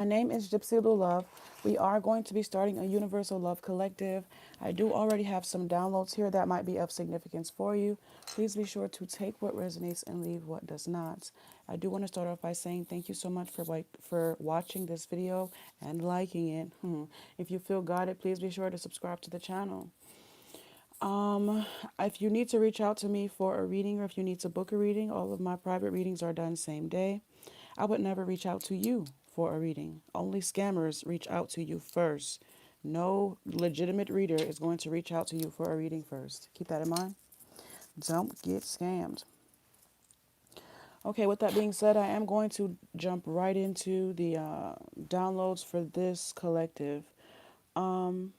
My name is Gypsy Love. We are going to be starting a Universal Love Collective. I do already have some downloads here that might be of significance for you. Please be sure to take what resonates and leave what does not. I do want to start off by saying thank you so much for watching this video and liking it. If you feel guided, please be sure to subscribe to the channel. If you need to reach out to me for a reading or if you need to book a reading, all of my private readings are done same day. I would never reach out to you for a reading. Only scammers reach out to you first. No legitimate reader is going to reach out to you for a reading first. Keep that in mind. Don't get scammed. Okay, with that being said, I am going to jump right into the downloads for this collective. So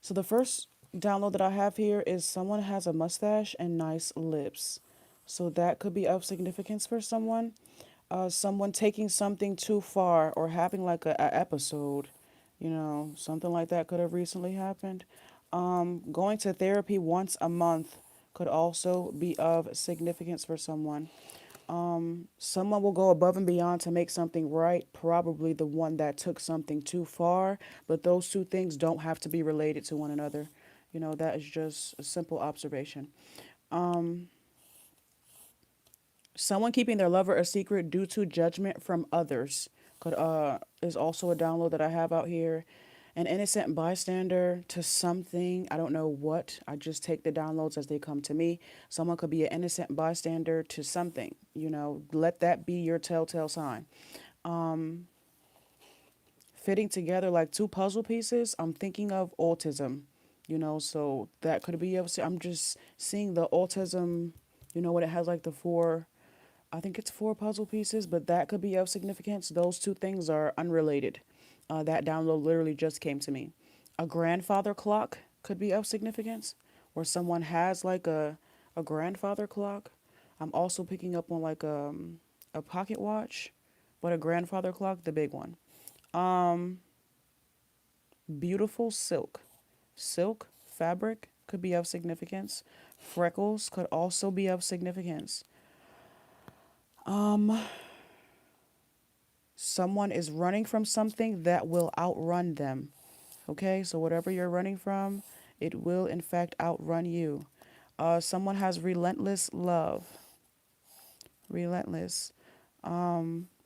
the first download that I have here is someone has a mustache and nice lips. So that could be of significance for someone. Someone taking something too far or having like a episode, something like that could have recently happened. Going to therapy once a month could also be of significance for someone. Someone will go above and beyond to make something right, probably the one that took something too far, but those two things don't have to be related to one another. That is just a simple observation. Someone keeping their lover a secret due to judgment from others could is also a download that I have out here. An innocent bystander to something, I don't know what. I just take the downloads as they come to me. Someone could be an innocent bystander to something. Let that be your telltale sign. Fitting together like two puzzle pieces, I'm thinking of autism. So that could be. I'm just seeing the autism. When it has like the four, I think it's four puzzle pieces, but that could be of significance. Those two things are unrelated. That download literally just came to me. A grandfather clock could be of significance, where someone has like a grandfather clock. I'm also picking up on like a pocket watch, but a grandfather clock, the big one. Beautiful silk. Silk fabric could be of significance. Freckles could also be of significance. Someone is running from something that will outrun them. Okay, so whatever you're running from, it will in fact outrun you. Someone has relentless love. Relentless.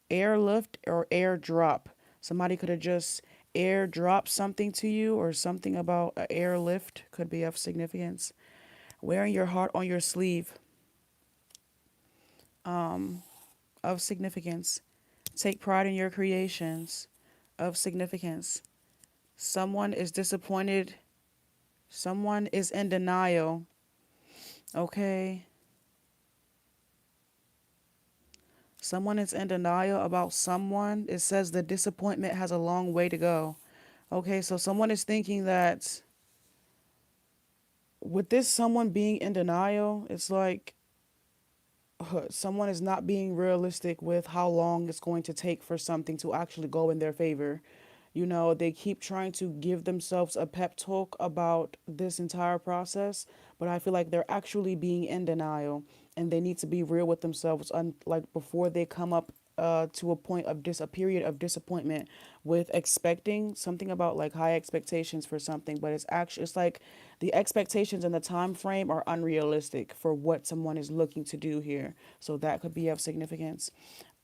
Airlift or airdrop. Somebody could have just airdropped something to you, or something about an airlift could be of significance. Wearing your heart on your sleeve, of significance. Take pride in your creations, of significance. Someone is disappointed. Someone is in denial. Okay. Someone is in denial about someone. It says the disappointment has a long way to go. Okay, so someone is thinking that with this someone being in denial, it's like someone is not being realistic with how long it's going to take for something to actually go in their favor. They keep trying to give themselves a pep talk about this entire process, but I feel like they're actually being in denial, and they need to be real with themselves, like before they come up to a point of a period of disappointment with expecting something about like high expectations for something, but it's like the expectations and the time frame are unrealistic for what someone is looking to do here. So that could be of significance.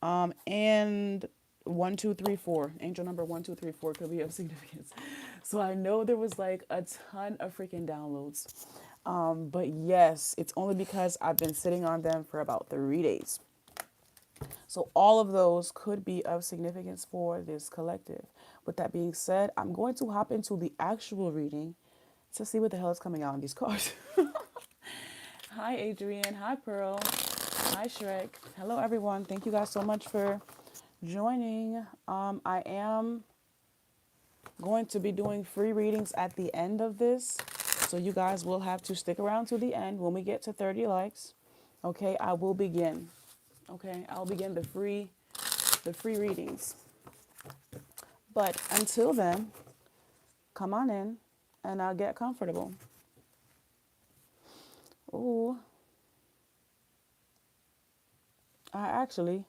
And 1, 2, 3, 4. Angel number 1, 2, 3, 4 could be of significance. So I know there was like a ton of freaking downloads. But yes, it's only because I've been sitting on them for about 3 days. So all of those could be of significance for this collective. With that being said, I'm going to hop into the actual reading to see what the hell is coming out in these cards. Hi, Adrian. Hi, Pearl. Hi, Shrek. Hello, everyone. Thank you guys so much for joining. I am going to be doing free readings at the end of this. So you guys will have to stick around to the end. When we get to 30 likes, okay, I will begin. Okay, I'll begin the free readings. But until then, come on in and I'll get comfortable. Ooh, I actually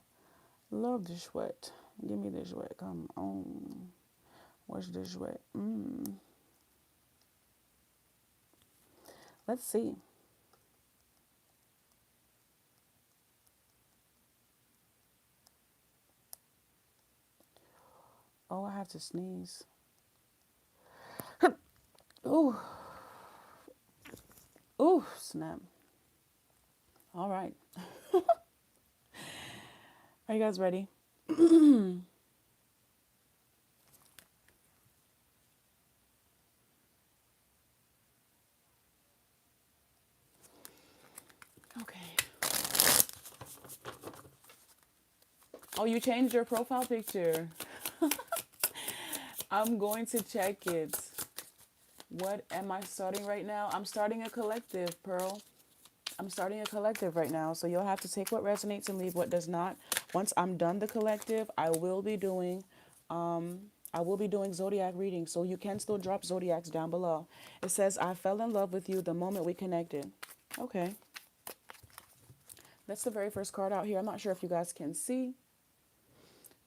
love the sweat. Give me this way. Come on. What's this way? Let's see. Oh, I have to sneeze. Ooh. Ooh, snap. All right. Are you guys ready? Okay. Oh, you changed your profile picture. I'm going to check it. What am I starting right now? I'm starting a collective, Pearl. I'm starting a collective right now. So you'll have to take what resonates and leave what does not. Once I'm done the collective, I will be doing zodiac readings. So you can still drop zodiacs down below. It says, I fell in love with you the moment we connected. Okay. That's the very first card out here. I'm not sure if you guys can see.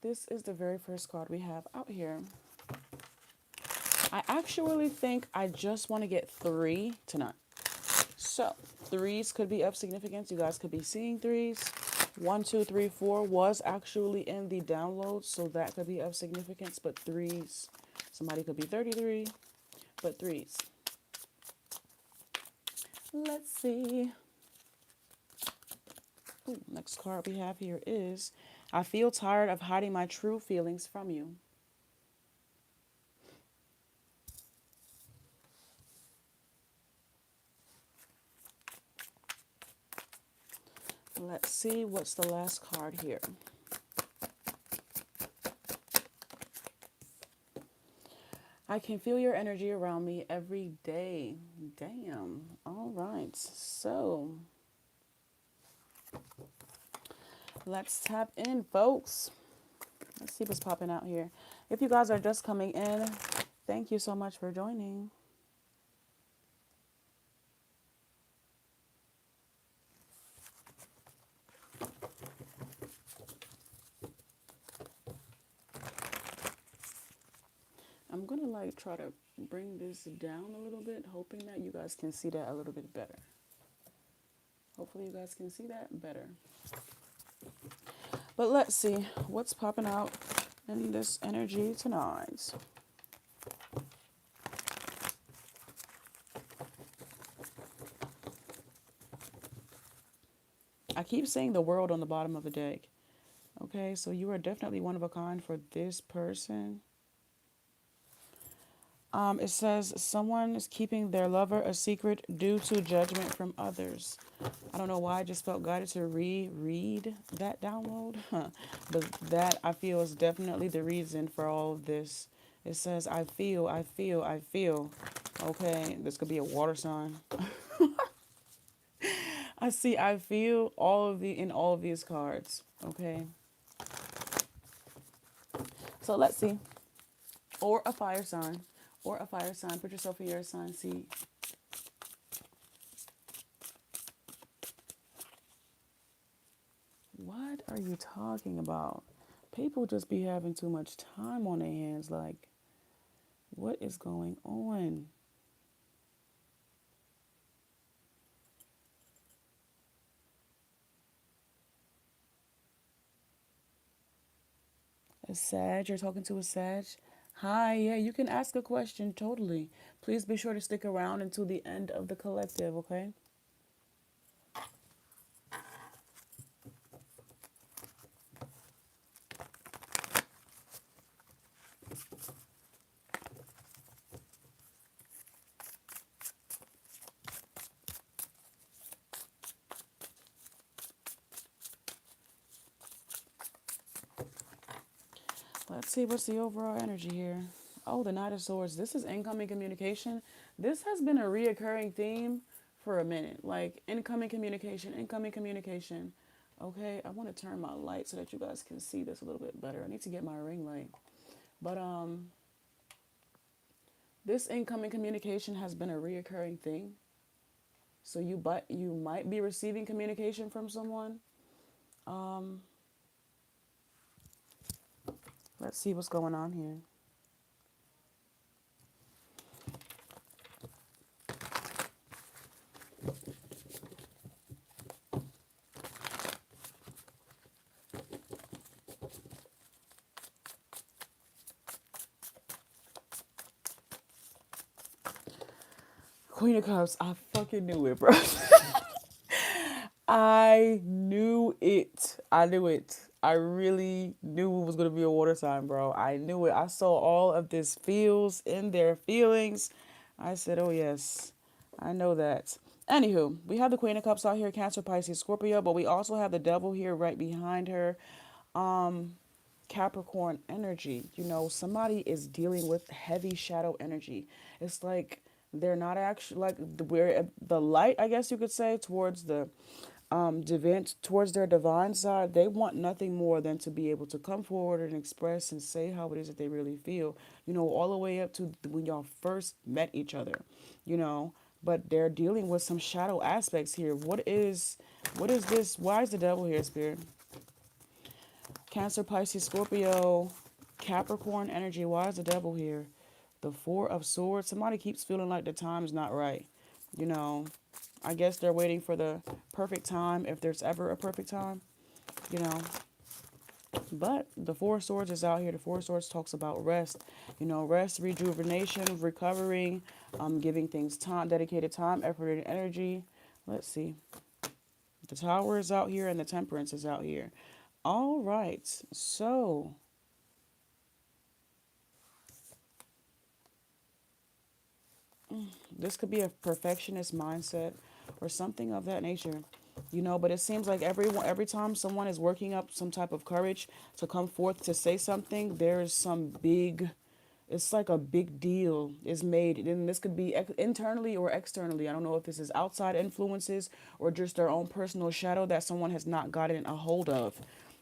This is the very first card we have out here. I actually think I just want to get 3 tonight. So, threes could be of significance. You guys could be seeing threes. 1, 2, 3, 4 was actually in the download, so that could be of significance. But threes, somebody could be 33, but threes. Let's see. Ooh, next card we have here is, I feel tired of hiding my true feelings from you. Let's see what's the last card here. I can feel your energy around me every day. Damn. All right. So let's tap in, folks. Let's see what's popping out here. If you guys are just coming in, thank you so much for joining. I'm going to like try to bring this down a little bit, hoping that you guys can see that a little bit better. Hopefully you guys can see that better. But let's see what's popping out in this energy tonight. I keep saying the world on the bottom of the deck. Okay, so you are definitely one of a kind for this person. It says someone is keeping their lover a secret due to judgment from others. I don't know why I just felt guided to reread that download, but that I feel is definitely the reason for all of this. It says, I feel, I feel, I feel. Okay, this could be a water sign. I see, I feel in all of these cards. Okay. So let's see. Or a fire sign. Or a fire sign. Put yourself in your sign. See. What are you talking about? People just be having too much time on their hands. Like, what is going on? A Sag? You're talking to a Sag? Hi, yeah, you can ask a question, totally. Please be sure to stick around until the end of the collective, okay? Let's see what's the overall energy here. Oh, the Knight of Swords. This is incoming communication. This has been a reoccurring theme for a minute. Like incoming communication, incoming communication. Okay, I want to turn my light so that you guys can see this a little bit better. I need to get my ring light. But this incoming communication has been a reoccurring thing. So you might be receiving communication from someone. Let's see what's going on here. Queen of Cups. I fucking knew it, bro. I knew it. I knew it. I really knew it was gonna be a water sign, bro. I knew it. I saw all of this feels in their feelings. I said, "Oh yes, I know that." Anywho, we have the Queen of Cups out here, Cancer, Pisces, Scorpio, but we also have the Devil here right behind her. Capricorn energy. Somebody is dealing with heavy shadow energy. It's like they're not actually like we're at the light, I guess you could say, towards the towards their divine side. They want nothing more than to be able to come forward and express and say how it is that they really feel. All the way up to when y'all first met each other. You know, but they're dealing with some shadow aspects here. What is this? Why is the devil here, Spirit? Cancer, Pisces, Scorpio, Capricorn energy. Why is the devil here? The Four of Swords. Somebody keeps feeling like the time's not right. You know, I guess they're waiting for the perfect time, if there's ever a perfect time, you know. But the Four of Swords is out here. The Four of Swords talks about rest. Rest, rejuvenation, recovering, giving things time, dedicated time, effort, and energy. Let's see. The Tower is out here and the Temperance is out here. All right. So, this could be a perfectionist mindset or something of that nature. But it seems like every time someone is working up some type of courage to come forth to say something, there's some big, it's like a big deal is made. And this could be internally or externally. I don't know if this is outside influences or just their own personal shadow that someone has not gotten a hold of.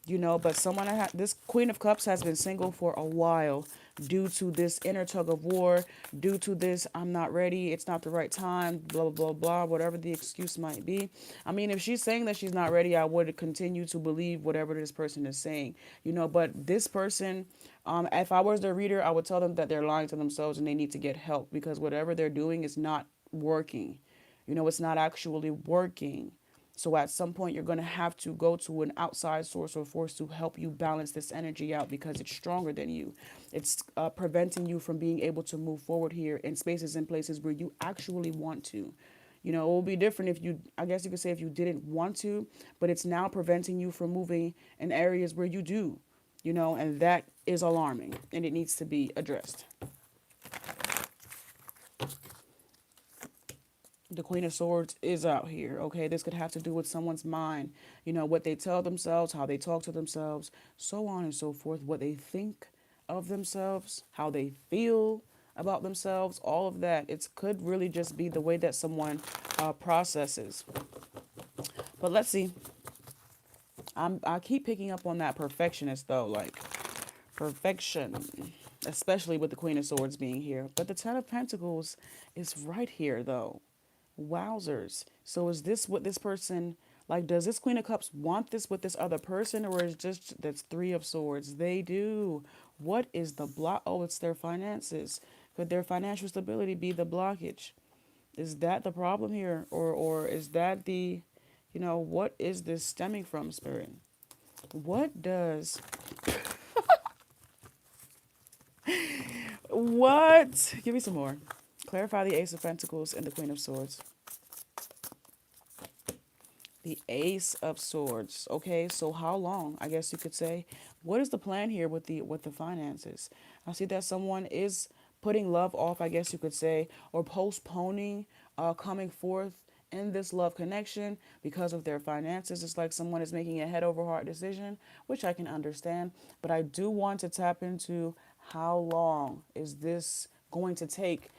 But this Queen of Cups has been single for a while due to this inner tug of war, due to this, I'm not ready, it's not the right time, blah, blah, blah, blah, whatever the excuse might be. I mean, if she's saying that she's not ready, I would continue to believe whatever this person is saying, but this person, if I was their reader, I would tell them that they're lying to themselves and they need to get help because whatever they're doing is not working. It's not actually working. So at some point, you're going to have to go to an outside source or force to help you balance this energy out because it's stronger than you. It's preventing you from being able to move forward here in spaces and places where you actually want to. It will be different if you, I guess you could say if you didn't want to, but it's now preventing you from moving in areas where you do, and that is alarming and it needs to be addressed. The Queen of Swords is out here. Okay, this could have to do with someone's mind, what they tell themselves, how they talk to themselves, so on and so forth, what they think of themselves, how they feel about themselves, all of that. It could really just be the way that someone processes. But let's see. I keep picking up on that perfectionist though, like perfection, especially with the Queen of Swords being here. But the Ten of Pentacles is right here though. Wowzers. So is this what this person, like, does this Queen of Cups want this with this other person, or is just that's Three of Swords? They do. What is the block? Oh, it's their finances. Could their financial stability be the blockage? Is that the problem here? Or is that the, what is this stemming from, Spirit? What does, what? Give me some more. Clarify the Ace of Pentacles and the Queen of Swords. The Ace of Swords. Okay, so how long? I guess you could say. What is the plan here with the finances? I see that someone is putting love off, I guess you could say, or postponing coming forth in this love connection because of their finances. It's like someone is making a head over heart decision, which I can understand. But I do want to tap into how long is this going to take,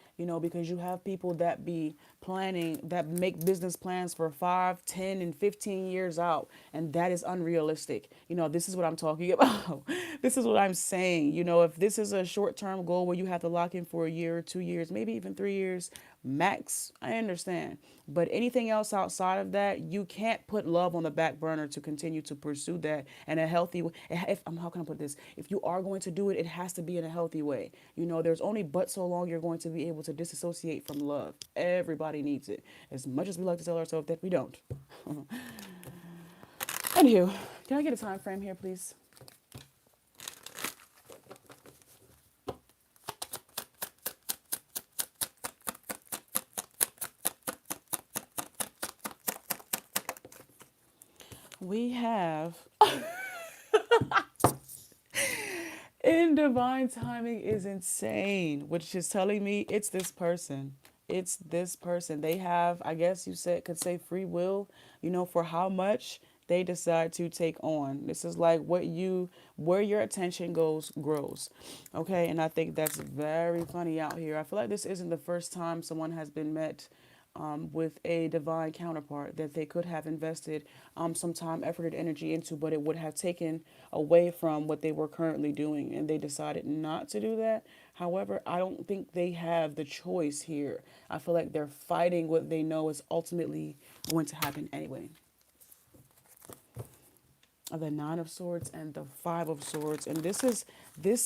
because you have people that be planning, that make business plans for 5, 10, and 15 years out. And that is unrealistic. This is what I'm talking about. This is what I'm saying. If this is a short term goal where you have to lock in for a year or 2 years, maybe even 3 years, Max, I understand. But anything else outside of that, you can't put love on the back burner to continue to pursue that in a healthy way. If how can I put this? If you are going to do it, it has to be in a healthy way. There's only but so long you're going to be able to disassociate from love. Everybody needs it. As much as we like to tell ourselves that we don't. Anywho, can I get a time frame here, please? We have in divine timing is insane, which is telling me it's this person. It's this person. They have, I guess you said, could say free will, for how much they decide to take on. This is like where your attention goes, grows. Okay. And I think that's very funny out here. I feel like this isn't the first time someone has been met with a divine counterpart that they could have invested some time, effort, and energy into, but it would have taken away from what they were currently doing, and they decided not to do that. However, I don't think they have the choice here. I feel like they're fighting what they know is ultimately going to happen anyway. The Nine of Swords and the Five of Swords, and this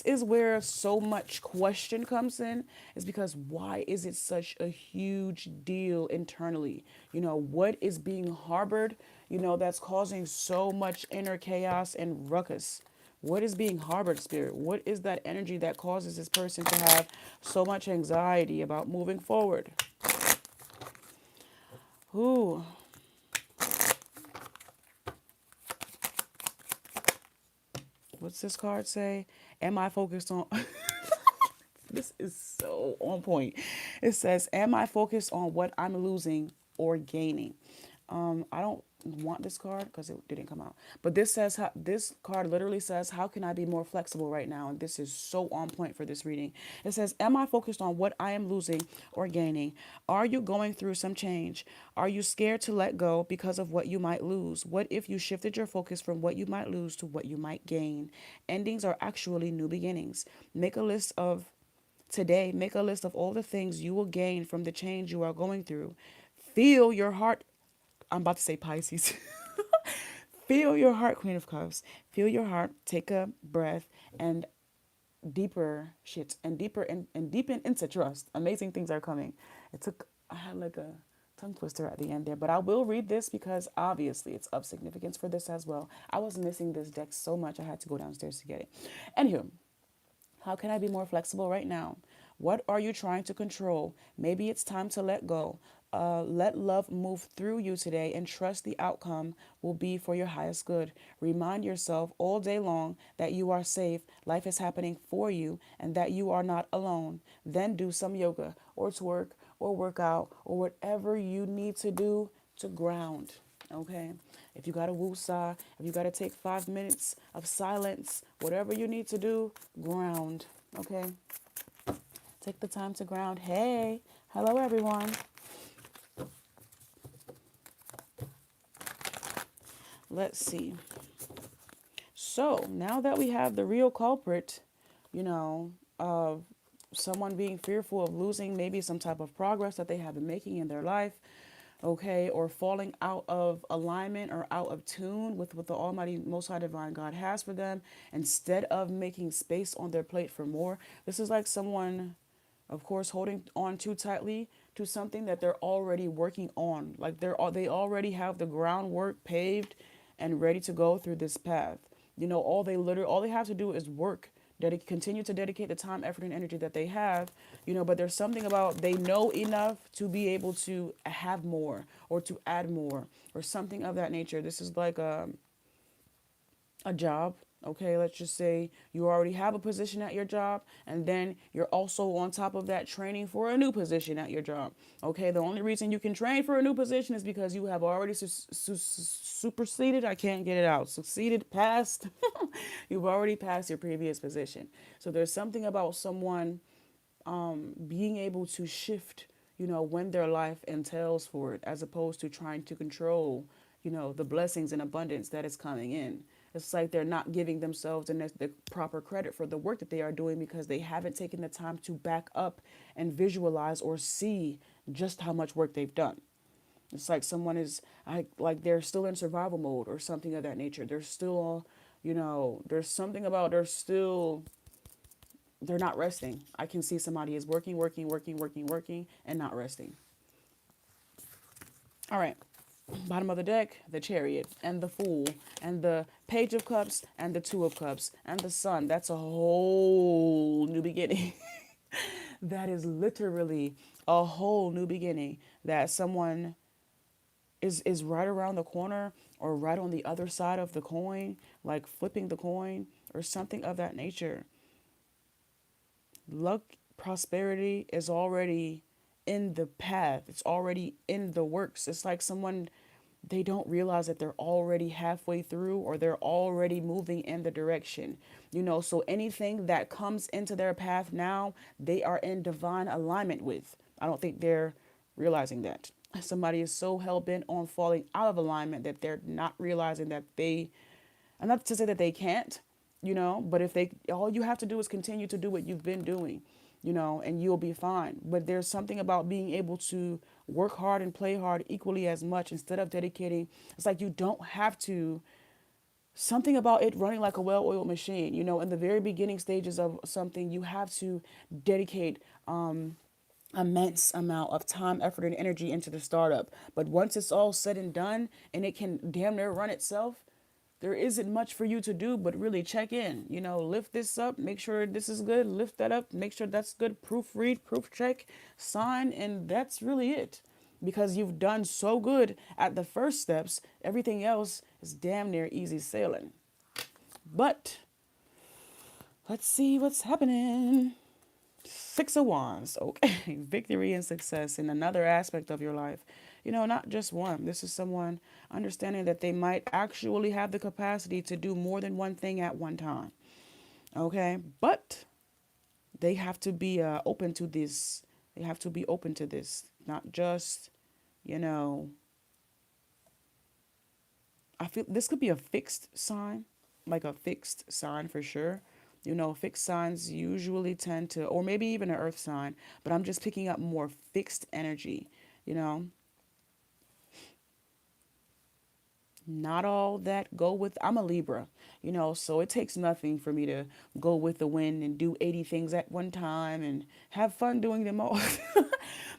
is where so much question comes in, is because why is it such a huge deal internally? What is being harbored, that's causing so much inner chaos and ruckus? What is being harbored, spirit? What is that energy that causes this person to have so much anxiety about moving forward? Ooh. What's this card say? Am I focused on This is so on point. It says, am I focused on what I'm losing or gaining? I don't want this card because it didn't come out. But this card literally says, how can I be more flexible right now? And this is so on point for this reading. It says, am I focused on what I am losing or gaining? Are you going through some change? Are you scared to let go because of what you might lose? What if you shifted your focus from what you might lose to what you might gain? Endings are actually new beginnings. Make a list of all the things you will gain from the change you are going through. Feel your heart. I'm about to say Pisces. Feel your heart, Queen of Cups. Feel your heart. Take a breath and deeper shit and deeper and deepen into trust. Amazing things are coming. I had like a tongue twister at the end there, but I will read this because obviously it's of significance for this as well. I was missing this deck so much I had to go downstairs to get it. Anywho, how can I be more flexible right now? What are you trying to control? Maybe it's time to let go. Let love move through you today and trust the outcome will be for your highest good. Remind yourself all day long that you are safe, life is happening for you, and that you are not alone. Then do some yoga or twerk or work out or whatever you need to do to ground. Okay? If you got to woosah, if you got to take 5 minutes of silence, whatever you need to do, ground. Okay? Take the time to ground. Hey, hello everyone. Let's see. So now that we have the real culprit, of someone being fearful of losing maybe some type of progress that they have been making in their life, okay, or falling out of alignment or out of tune with what the Almighty Most High Divine God has for them, instead of making space on their plate for more. This is like someone, of course, holding on too tightly to something that they're already working on. Like they already have the groundwork paved and ready to go through this path. All they have to do is work. Continue to dedicate the time, effort, and energy that they have. But there's something about they know enough to be able to have more or to add more or something of that nature. This is like a job. Okay, let's just say you already have a position at your job, and then you're also on top of that training for a new position at your job. Okay, the only reason you can train for a new position is because you have already superseded. I can't get it out. Succeeded, passed. You've already passed your previous position. So there's something about someone being able to shift, when their life entails for it, as opposed to trying to control, the blessings and abundance that is coming in. It's like they're not giving themselves the proper credit for the work that they are doing because they haven't taken the time to back up and visualize or see just how much work they've done. It's like someone is like they're still in survival mode or something of that nature. They're still, there's something about they're not resting. I can see somebody is working, working, working, working, working, and not resting. All right. Bottom of the deck, the Chariot and the Fool and the Page of Cups and the Two of Cups and the Sun. That's a whole new beginning. That is literally a whole new beginning that someone is right around the corner or right on the other side of the coin, like flipping the coin or something of that nature. Luck, prosperity is already in the path. It's already in the works. It's like someone, they don't realize that they're already halfway through or they're already moving in the direction. So anything that comes into their path now, they are in divine alignment with. I don't think they're realizing that. Somebody is so hell bent on falling out of alignment that they're not realizing that and not to say that they can't, but if all you have to do is continue to do what you've been doing, and you'll be fine. But there's something about being able to work hard and play hard equally as much instead of dedicating. It's like you don't have to, something about it running like a well-oiled machine, in the very beginning stages of something, you have to dedicate immense amount of time, effort, and energy into the startup. But once it's all said and done and it can damn near run itself, there isn't much for you to do but really check in. Lift this up, make sure this is good, lift that up, make sure that's good, proofread, proof check, sign, and that's really it. Because you've done so good at the first steps, everything else is damn near easy sailing. But let's see what's happening. Six of Wands. Okay. Victory and success in another aspect of your life. Not just one. This is someone understanding that they might actually have the capacity to do more than one thing at one time. Okay. But they have to be open to this. They have to be open to this. Not just, I feel this could be a fixed sign, like a fixed sign for sure. Fixed signs usually tend to, or maybe even an earth sign, but I'm just picking up more fixed energy, Not all that go with, I'm a Libra, so it takes nothing for me to go with the wind and do 80 things at one time and have fun doing them all.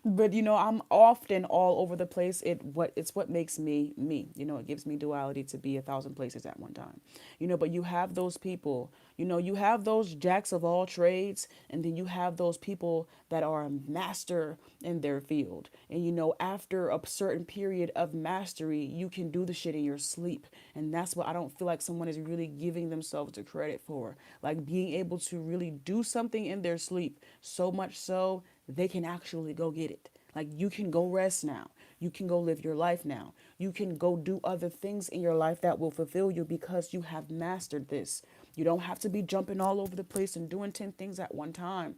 But I'm often all over the place. It's what makes me me. It gives me duality to be 1,000 places at one time. But you have those people. You have those jacks of all trades, and then you have those people that are a master in their field. And after a certain period of mastery, you can do the shit in your sleep, and that's what I don't feel like someone is really giving themselves the credit for. Like being able to really do something in their sleep, so much so they can actually go get it. Like you can go rest now. You can go live your life now. You can go do other things in your life that will fulfill you because you have mastered this. You don't have to be jumping all over the place and doing 10 things at one time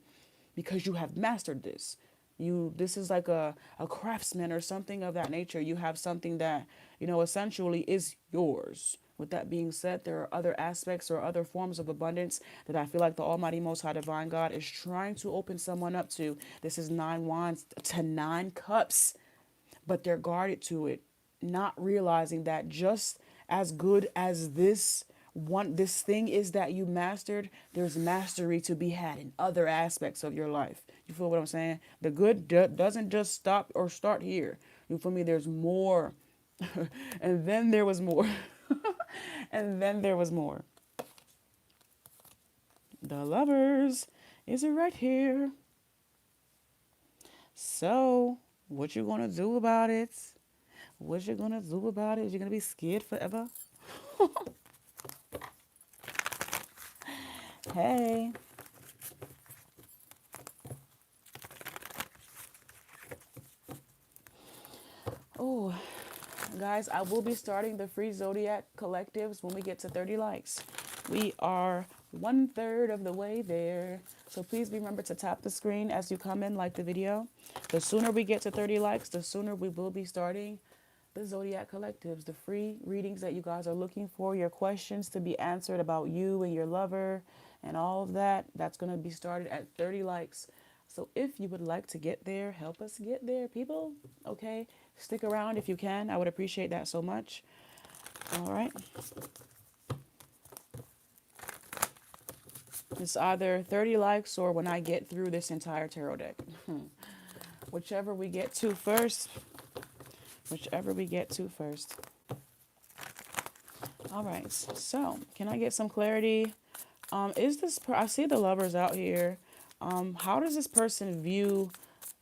because you have mastered this. This is like a craftsman or something of that nature. You have something that, essentially is yours. With that being said, there are other aspects or other forms of abundance that I feel like the Almighty Most High Divine God is trying to open someone up to. This is 9 wands to 9 cups, but they're guarded to it, not realizing that just as good as this thing is that you mastered, there's mastery to be had in other aspects of your life. You feel what I'm saying? The good doesn't just stop or start here. You feel me? There's more. And then there was more. And then there was more. The Lovers. Is it right here? So, what you gonna do about it? What you gonna do about it? You're gonna be scared forever? Hey. Oh, guys, I will be starting the free Zodiac collectives when we get to 30 likes. We are 1/3 of the way there. So please remember to tap the screen as you come in, like the video. The sooner we get to 30 likes, the sooner we will be starting The Zodiac Collectives, the free readings that you guys are looking for, your questions to be answered about you and your lover and all of that. That's going to be started at 30 likes. So if you would like to get there, help us get there, people. Okay? Stick around if you can. I would appreciate that so much. All right. It's either 30 likes or when I get through this entire tarot deck. Whichever we get to first. Whichever we get to first. All right. So, can I get some clarity? Is this I see the lovers out here. How does this person view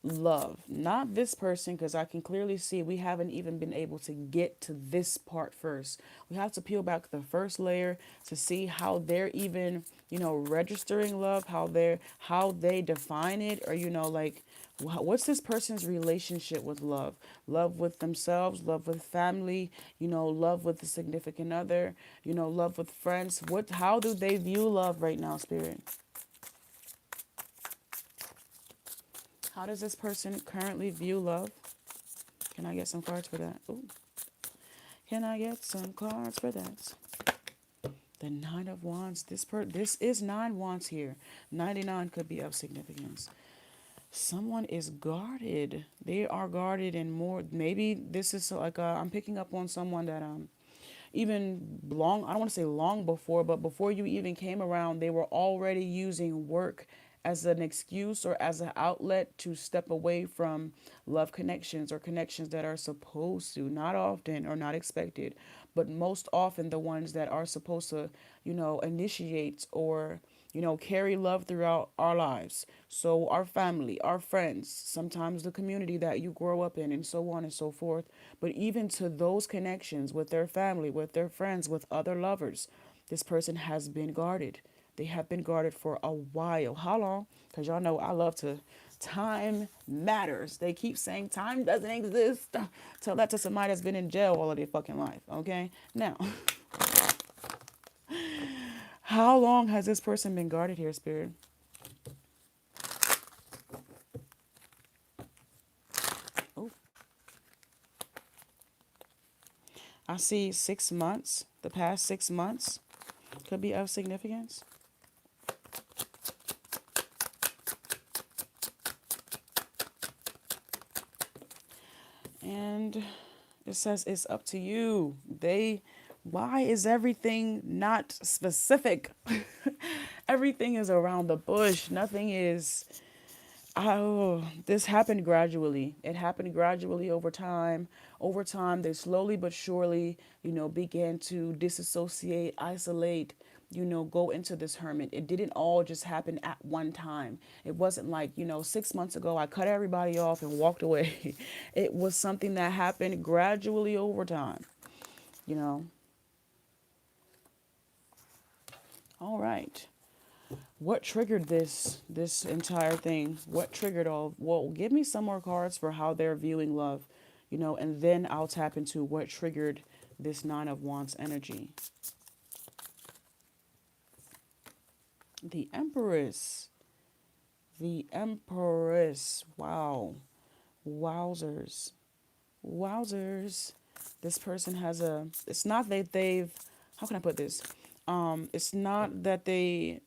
love? Not this person, because I can clearly see we haven't even been able to get to this part first. We have to peel back the first layer to see how they're even, registering love, how they define it, or like what's this person's relationship with love? Love with themselves, love with family, love with the significant other, love with friends. How do they view love right now, spirit? How does this person currently view love? Can I get some cards for that? Ooh. Can I get some cards for that? The Nine of Wands. This is nine wands here. 99 could be of significance. Someone is guarded. They are guarded and more. Maybe this is like I'm picking up on someone that even long, I don't want to say long before, but before you even came around, they were already using work as an excuse or as an outlet to step away from love connections or connections that are supposed to, not often or not expected, but most often the ones that are supposed to, initiate or carry love throughout our lives. So, our family, our friends, sometimes the community that you grow up in, and so on and so forth. But even to those connections with their family, with their friends, with other lovers, this person has been guarded. They have been guarded for a while. How long? Because y'all know I love to. Time matters. They keep saying time doesn't exist. Tell that to somebody that's been in jail all of their fucking life. Okay? Now, how long has this person been guarded here, Spirit? Oh, I see 6 months. The past 6 months could be of significance. And it says it's up to you. Why is everything not specific? Everything is around the bush. Nothing is. Oh, this happened gradually. It happened gradually over time. Over time, they slowly but surely, began to disassociate, isolate, go into this hermit. It didn't all just happen at one time. It wasn't like, 6 months ago, I cut everybody off and walked away. It was something that happened gradually over time, you know. All right. What triggered this entire thing? What triggered all? Well, give me some more cards for how they're viewing love, and then I'll tap into what triggered this Nine of Wands energy. The Empress. The Empress. Wow. Wowzers. Wowzers. This person has it's not that they've, how can I put this? It's not that they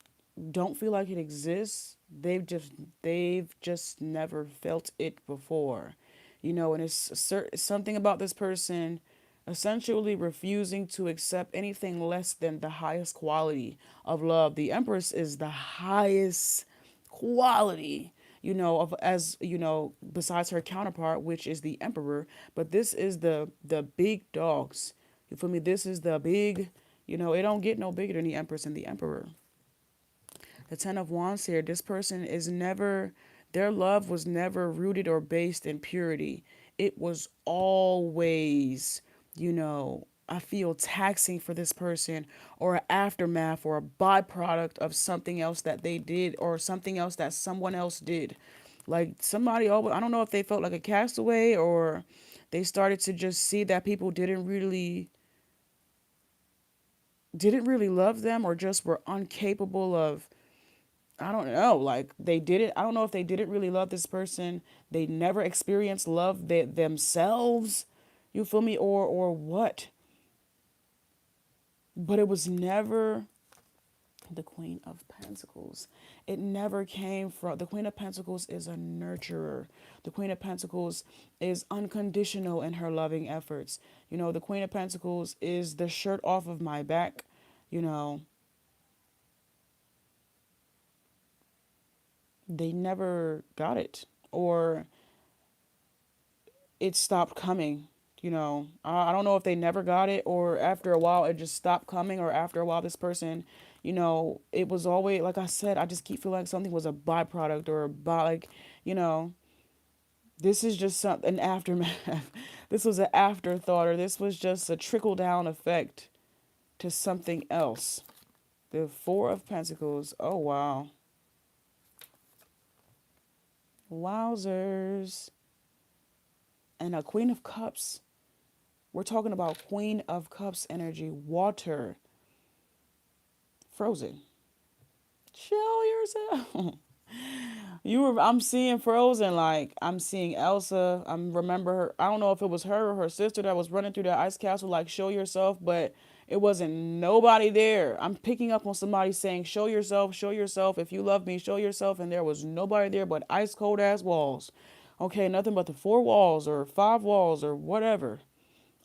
don't feel like it exists. They've just never felt it before. And it's something about this person essentially refusing to accept anything less than the highest quality of love. The Empress is the highest quality, of as besides her counterpart, which is the Emperor. But this is the big dogs. You feel me? This is the big, it don't get no bigger than the Empress and the Emperor. The Ten of Wands here, this person is never, their love was never rooted or based in purity. It was always, I feel taxing for this person, or an aftermath or a byproduct of something else that they did or something else that someone else did. Like somebody, I don't know if they felt like a castaway or they started to just see that people didn't really love them or just were incapable of, I don't know, like they didn't, I don't know if they didn't really love this person. They never experienced love themselves. You feel me? Or what? But it was never the Queen of Pentacles. It never came from the Queen of Pentacles is a nurturer. The Queen of Pentacles is unconditional in her loving efforts. You know, the Queen of Pentacles is the shirt off of my back. You know, they never got it. Or it stopped coming. You know, I don't know if they never got it or after a while it just stopped coming, or after a while this person, you know, it was always like I said, I just keep feeling like something was a byproduct or a by like, you know, this is just an aftermath. This was an afterthought, or this was just a trickle down effect to something else. The Four of Pentacles. Oh wow. Wowzers. And a Queen of Cups. We're talking about Queen of Cups energy, water, frozen. Show yourself. I'm seeing Frozen, like I'm seeing Elsa. I'm remember her. I don't know if it was her or her sister that was running through that ice castle, like show yourself, but it wasn't nobody there. I'm picking up on somebody saying, show yourself. If you love me, show yourself. And there was nobody there but ice cold ass walls. Okay, nothing but the four walls or five walls or whatever.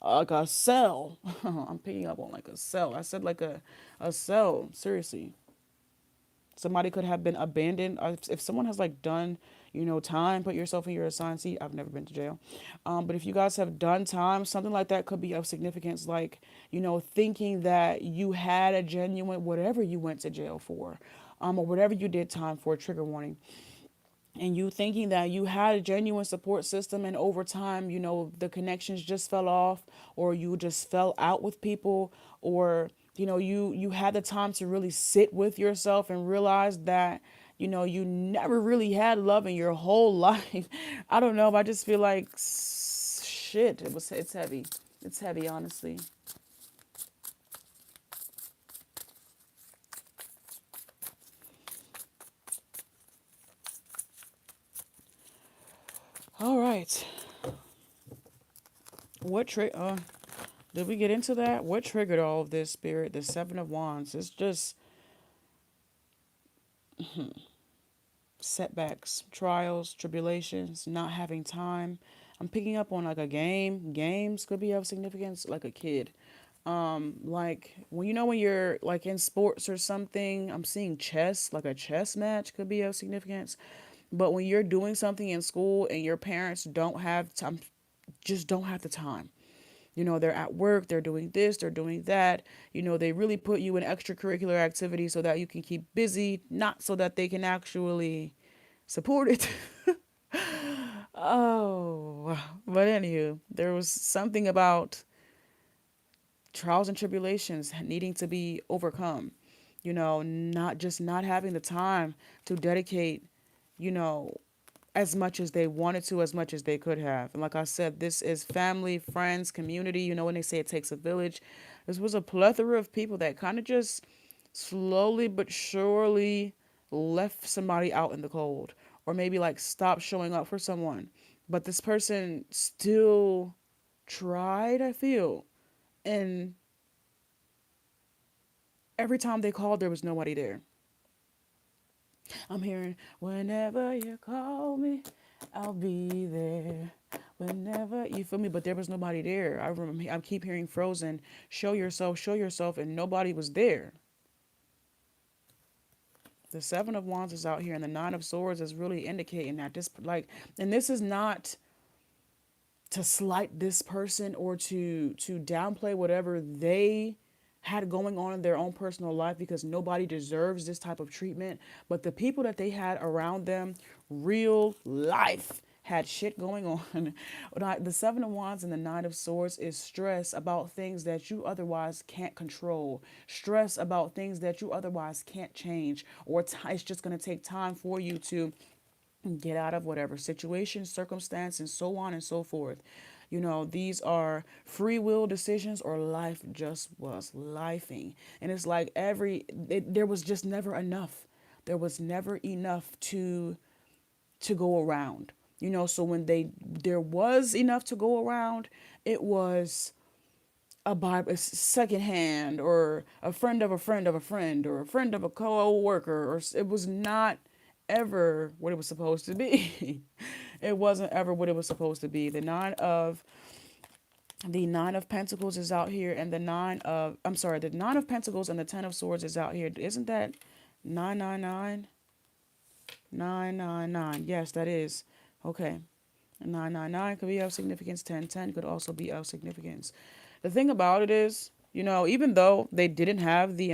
Like a cell. I'm picking up on like a cell. I said like a cell. Seriously. Somebody could have been abandoned. If someone has like done, you know, time, put yourself in your assigned seat. I've never been to jail. But if you guys have done time, something like that could be of significance. Like, you know, thinking that you had a genuine, whatever you went to jail for, or whatever you did time for, trigger warning, and you thinking that you had a genuine support system, and over time, you know, the connections just fell off, or you just fell out with people, or you know, you had the time to really sit with yourself and realize that, you know, you never really had love in your whole life. I don't know, but I just feel like shit, it's heavy. It's heavy, honestly. All right, what did we get into that? What triggered all of this, Spirit? The Seven of Wands. It's just setbacks, trials, tribulations, not having time. I'm picking up on like a game. Games could be of significance, like a kid. Like when you know when you're like in sports or something, I'm seeing chess, like a chess match could be of significance. But when you're doing something in school and your parents don't have time, just don't have the time. You know, they're at work, they're doing this, they're doing that. You know, they really put you in extracurricular activities so that you can keep busy, not so that they can actually support it. Oh, but anywho, there was something about trials and tribulations needing to be overcome. You know, not just not having the time to dedicate, you know, as much as they wanted to, as much as they could have. And like I said, this is family, friends, community. You know, when they say it takes a village, this was a plethora of people that kind of just slowly but surely left somebody out in the cold, or maybe like stopped showing up for someone. But this person still tried, I feel. And every time they called, there was nobody there. I'm hearing, whenever you call me, I'll be there. Whenever you feel me, but there was nobody there. I remember I keep hearing Frozen, show yourself, and nobody was there. The Seven of Wands is out here, and the Nine of Swords is really indicating that this, like, and this is not to slight this person or to downplay whatever they had going on in their own personal life, because nobody deserves this type of treatment. But the people that they had around them, real life, had shit going on. The Seven of Wands and the Nine of Swords is stress about things that you otherwise can't control, stress about things that you otherwise can't change, or it's just going to take time for you to get out of whatever situation, circumstance, and so on and so forth. You know, these are free will decisions, or life just was lifing. And it's like there was just never enough. There was never enough to go around. So when there was enough to go around, it was a Bible secondhand, or a friend of a friend of a friend, or a friend of a co-worker, or it was not ever what it was supposed to be. It wasn't ever what it was supposed to be. The nine of pentacles is out here, and the 9 of pentacles and the 10 of swords is out here. Isn't that 999? 999. Yes, that is. Okay. 999 could be of significance. 1010 could also be of significance. The thing about it is, even though they didn't have the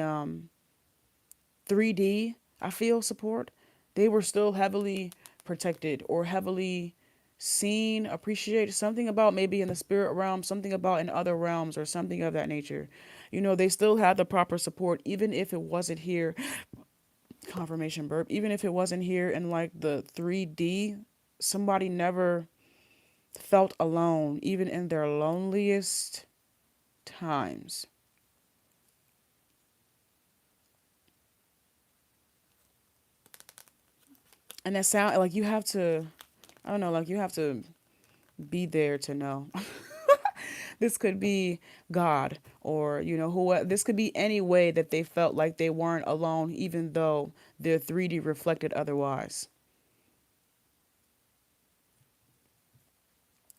3D, I feel, support, they were still heavily protected, or heavily seen, appreciated. Something about maybe in the spirit realm, something about in other realms, or something of that nature. They still had the proper support, even if it wasn't here. Confirmation burp. Even if it wasn't here in like the 3D, somebody never felt alone, even in their loneliest times. And that sound like you have to, I don't know, like you have to be there to know. This could be God, or who, this could be any way that they felt like they weren't alone, even though their 3D reflected otherwise.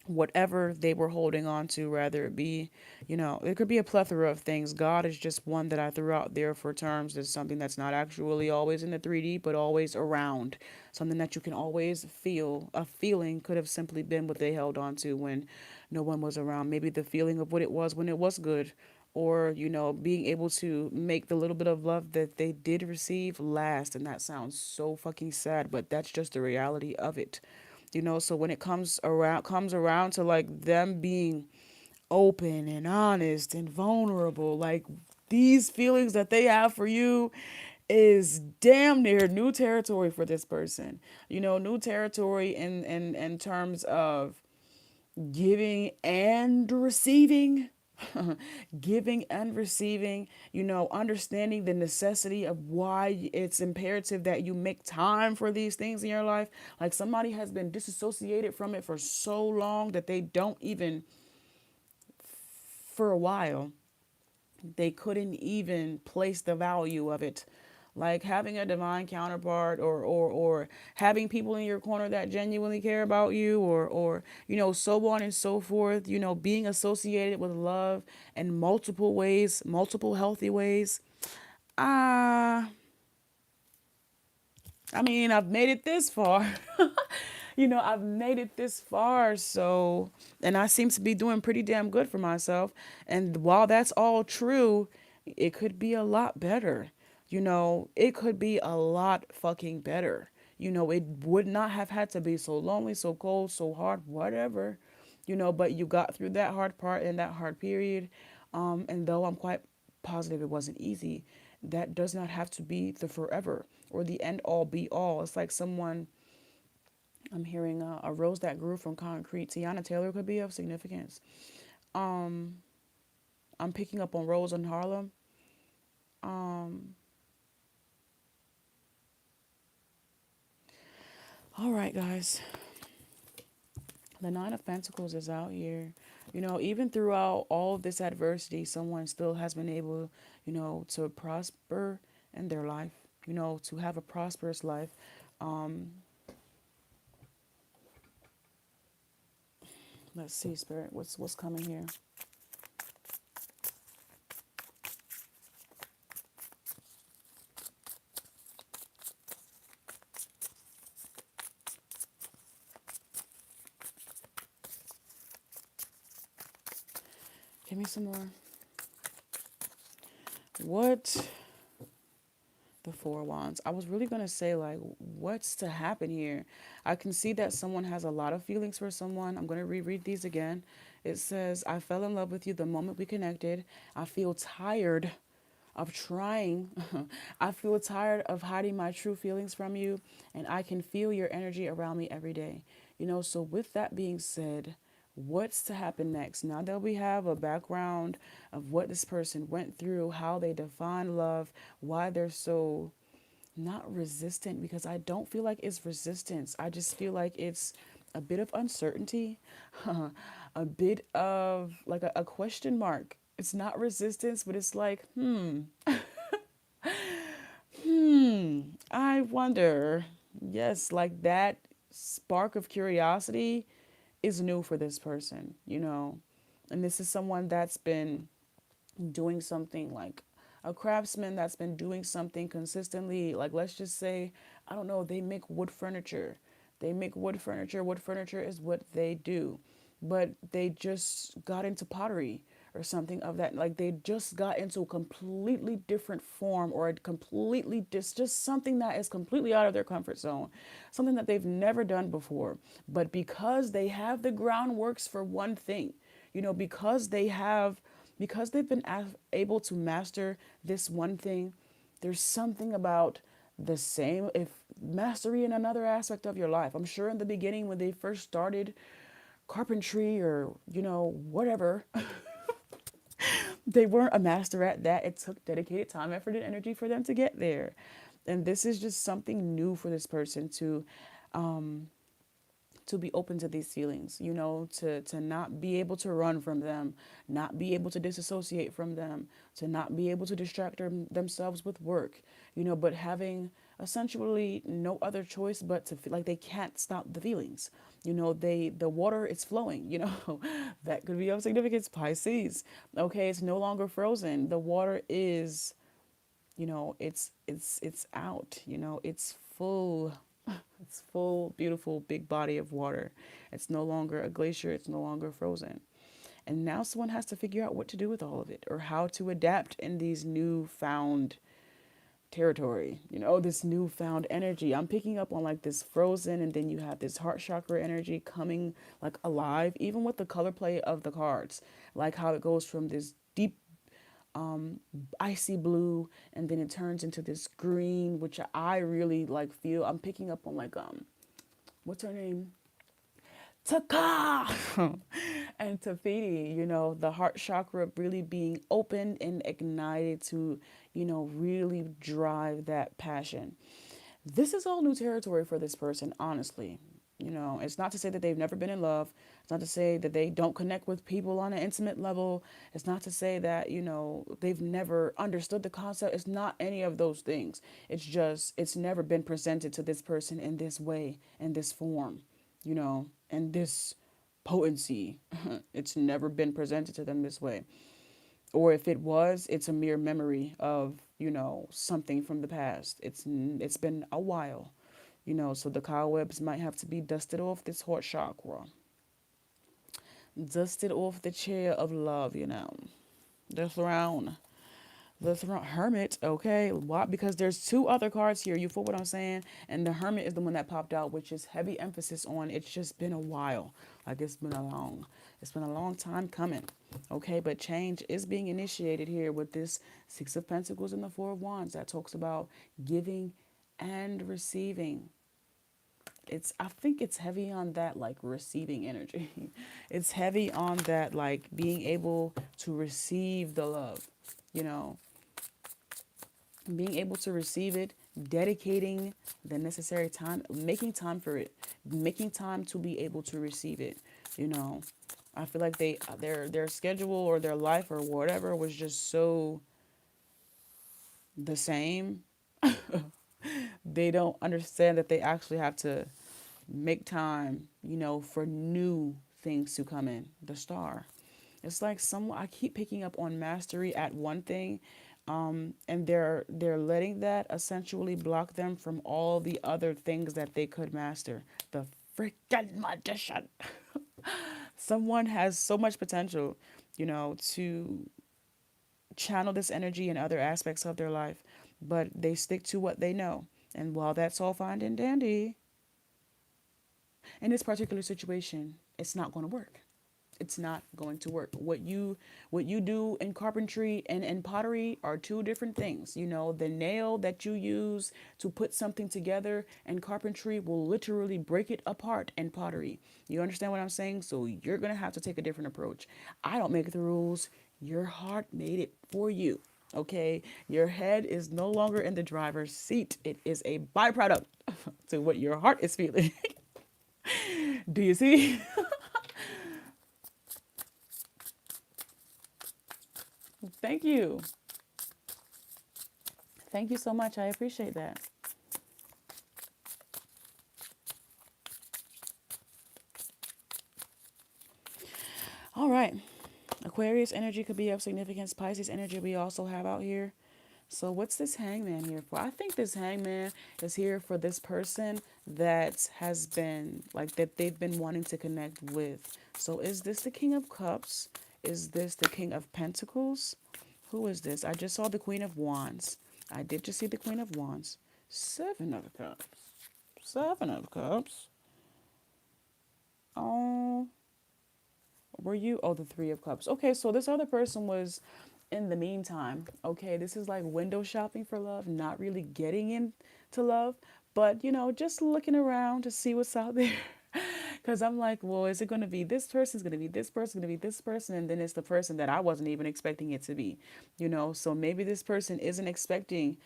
Whatever they were holding on to, rather it be, it could be a plethora of things. God is just one that I threw out there for terms. There's something that's not actually always in the 3D, but always around. Something that you can always feel. A feeling could have simply been what they held on to when no one was around. Maybe the feeling of what it was when it was good. Or, being able to make the little bit of love that they did receive last. And that sounds so fucking sad, but that's just the reality of it. So when it comes around to like them being open and honest and vulnerable, like these feelings that they have for you is damn near new territory for this person. New territory in terms of giving and receiving. Giving and receiving, understanding the necessity of why it's imperative that you make time for these things in your life. Like somebody has been disassociated from it for so long that they don't even, for a while, they couldn't even place the value of it. Like having a divine counterpart, or having people in your corner that genuinely care about you, or so on and so forth. Being associated with love in multiple ways, multiple healthy ways. Ah, I mean, I've made it this far. I've made it this far, and I seem to be doing pretty damn good for myself. And while that's all true, it could be a lot better. It could be a lot fucking better. It would not have had to be so lonely, so cold, so hard, whatever. But you got through that hard part and that hard period. And though I'm quite positive it wasn't easy, that does not have to be the forever or the end all be all. It's like someone, I'm hearing a rose that grew from concrete. Tiana Taylor could be of significance. Um, I'm picking up on Rose in Harlem. Um, all right, guys. The Nine of Pentacles is out here. Even throughout all of this adversity, someone still has been able, to prosper in their life, to have a prosperous life. Um, let's see, Spirit, what's coming here? Give me some more. What? The Four of Wands. I was really going to say, like, what's to happen here? I can see that someone has a lot of feelings for someone. I'm going to reread these again. It says, I fell in love with you the moment we connected. I feel tired of trying. I feel tired of hiding my true feelings from you, and I can feel your energy around me every day. So with that being said, what's to happen next? Now that we have a background of what this person went through, how they define love, why they're so not resistant, because I don't feel like it's resistance. I just feel like it's a bit of uncertainty, a bit of like a question mark. It's not resistance, but it's like, I wonder. Yes, like that spark of curiosity is new for this person, you know. And this is someone that's been doing something like a craftsman that's been doing something consistently. Like, let's just say, I don't know, they make wood furniture. They make wood furniture. Wood furniture is what they do. But they just got into pottery or something of that. Like, they just got into a completely different form or a completely just something that is completely out of their comfort zone, something that they've never done before. But because they have the groundworks for one thing, you know, because they've been able to master this one thing, there's something about the same, if mastery in another aspect of your life. I'm sure in the beginning when they first started carpentry or, you know, whatever, they weren't a master at that. It took dedicated time, effort, and energy for them to get there. And this is just something new for this person to be open to these feelings, you know, to not be able to run from them, not be able to disassociate from them, to not be able to distract themselves with work, you know, but having essentially no other choice but to feel like they can't stop the feelings. You know, the water is flowing, you know, that could be of significance. Pisces. Okay, it's no longer frozen. The water is, you know, it's out, you know, it's full. It's full, beautiful, big body of water. It's no longer a glacier, it's no longer frozen. And now someone has to figure out what to do with all of it or how to adapt in these newfound territory, you know, this newfound energy. I'm picking up on like this frozen, and then you have this heart chakra energy coming like alive, even with the color play of the cards, like how it goes from this deep icy blue, and then it turns into this green, which I really like feel. I'm picking up on like what's her name? Taka and Tafiti, you know, the heart chakra really being opened and ignited to, you know, really drive that passion. This is all new territory for this person, honestly. You know, it's not to say that they've never been in love. It's not to say that they don't connect with people on an intimate level. It's not to say that, you know, they've never understood the concept. It's not any of those things. It's just, it's never been presented to this person in this way, in this form, you know, and this potency. It's never been presented to them this way. Or if it was, it's a mere memory of, you know, something from the past. It's been a while, you know, so the cobwebs might have to be dusted off this heart chakra, dusted off the chair of love, you know, the throne. The throne, Hermit, okay. Why? Because there's two other cards here. You feel what I'm saying? And the Hermit is the one that popped out, which is heavy emphasis on it's just been a while. Like it's been a long time coming. Okay, but change is being initiated here with this Six of Pentacles and the Four of Wands that talks about giving and receiving. It's, I think it's heavy on that like receiving energy. It's heavy on that like being able to receive the love, you know, being able to receive it, dedicating the necessary time, making time for it, making time to be able to receive it. You know, I feel like their schedule or their life or whatever was just so the same. They don't understand that they actually have to make time, you know, for new things to come in. The star. It's like someone, I keep picking up on mastery at one thing, and they're letting that essentially block them from all the other things that they could master. The freaking magician. Someone has so much potential, you know, to channel this energy in other aspects of their life, but they stick to what they know. And while that's all fine and dandy, in this particular situation, it's not going to work. It's not going to work. What you do in carpentry and in pottery are two different things. You know, the nail that you use to put something together in carpentry will literally break it apart in pottery. You understand what I'm saying? So you're going to have to take a different approach. I don't make the rules. Your heart made it for you. Okay? Your head is no longer in the driver's seat. It is a byproduct to what your heart is feeling. Do you see? Thank you. Thank you so much. I appreciate that. All right. Aquarius energy could be of significance. Pisces energy we also have out here. So what's this hangman here for? I think this hangman is here for this person that has been like that they've been wanting to connect with. So is this the King of Cups? Is this the King of Pentacles? Who is this? I just saw the Queen of Wands. I did just see the Queen of Wands. Seven of Cups. Seven of Cups. Oh, were you? Oh, the Three of Cups. Okay, so this other person was in the meantime. Okay, this is like window shopping for love, not really getting into love, but just looking around to see what's out there. Because I'm like, well, is it going to be this person? Is going to be this person? Going to be this person? And then it's the person that I wasn't even expecting it to be. So maybe this person isn't expecting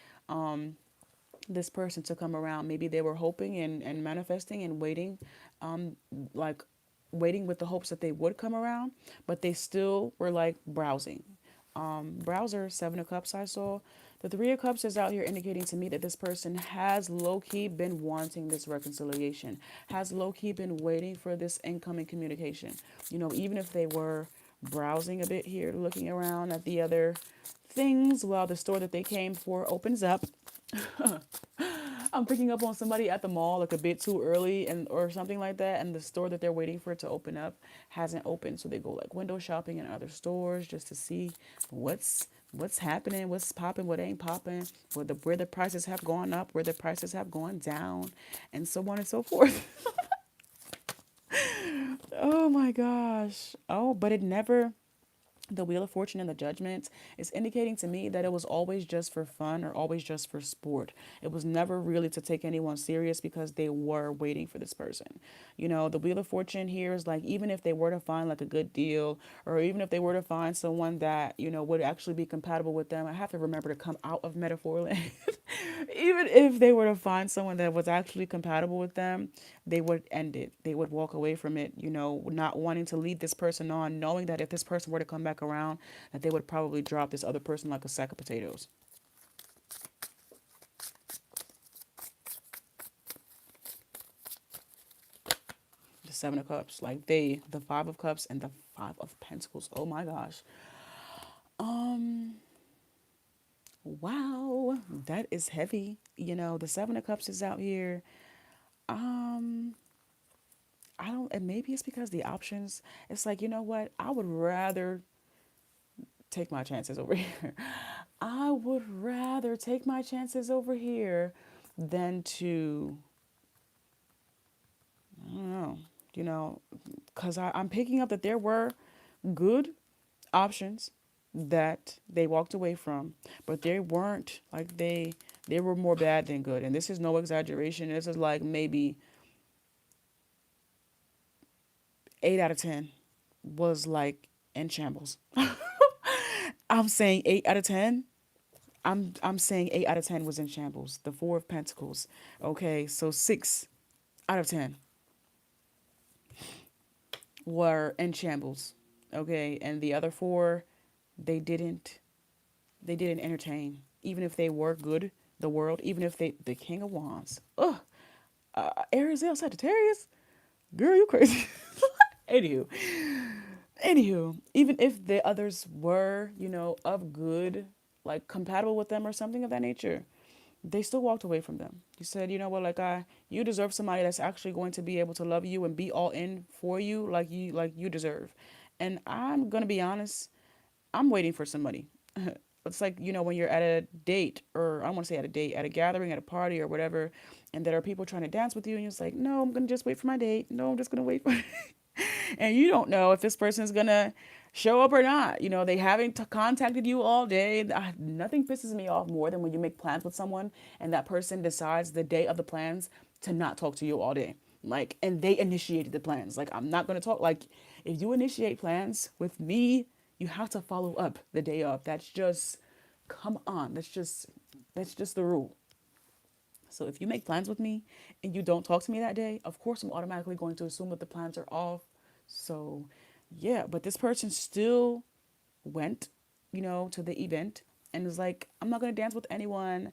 this person to come around. Maybe they were hoping and manifesting and waiting, um, like waiting with the hopes that they would come around, but they still were like browsing. Browser, Seven of Cups, I saw. The Three of Cups is out here indicating to me that this person has low key been wanting this reconciliation, has low key been waiting for this incoming communication. Even if they were browsing a bit here, looking around at the other things while the store that they came for opens up. I'm picking up on somebody at the mall like a bit too early and or something like that, and the store that they're waiting for it to open up hasn't opened, so they go like window shopping in other stores just to see what's happening, what's popping, what ain't popping, where the prices have gone up, where the prices have gone down, and so on and so forth. Oh my gosh. Oh, but it never the Wheel of Fortune and the Judgment is indicating to me that it was always just for fun or always just for sport. It was never really to take anyone serious because they were waiting for this person. The Wheel of Fortune here is like, even if they were to find like a good deal, or even if they were to find someone that, would actually be compatible with them, I have to remember to come out of metaphor land. Even if they were to find someone that was actually compatible with them, they would end it. They would walk away from it, not wanting to lead this person on, knowing that if this person were to come back around, that they would probably drop this other person like a sack of potatoes. The Seven of Cups, like the Five of Cups and the Five of Pentacles. Oh my gosh. Wow, that is heavy. The Seven of Cups is out here. Um, I don't, and maybe it's because the options, it's like, you know what? I would rather take my chances over here. I would rather take my chances over here than to, I don't know, because I'm picking up that there were good options that they walked away from, but they weren't like they were more bad than good. And this is no exaggeration. This is like maybe 8 out of 10 was like in shambles. I'm saying 8 out of 10. I'm saying 8 out of 10 was in shambles. The Four of Pentacles. Okay, so 6 out of 10 were in shambles. Okay, and the other four, they didn't entertain. Even if they were good, the world, even if the King of Wands. Ugh. Aries, Sagittarius. Girl, you crazy. Anywho, even if the others were, of good, like compatible with them or something of that nature, they still walked away from them. You said, you know what, like you deserve somebody that's actually going to be able to love you and be all in for you like you deserve. And I'm gonna be honest, I'm waiting for somebody. It's like, when you're at a date, or I don't want to say at a date, at a gathering, at a party or whatever, and there are people trying to dance with you, and you're just like, no, I'm gonna just wait for my date. No, I'm just gonna wait for and you don't know if this person is gonna show up or not. They haven't contacted you all day. Nothing pisses me off more than when you make plans with someone and that person decides the day of the plans to not talk to you all day. Like, and they initiated the plans. Like, I'm not gonna talk. Like, if you initiate plans with me, you have to follow up the day of. That's just, come on. That's just the rule. So if you make plans with me and you don't talk to me that day, of course I'm automatically going to assume that the plans are off. So yeah, but this person still went, to the event and was like, I'm not going to dance with anyone.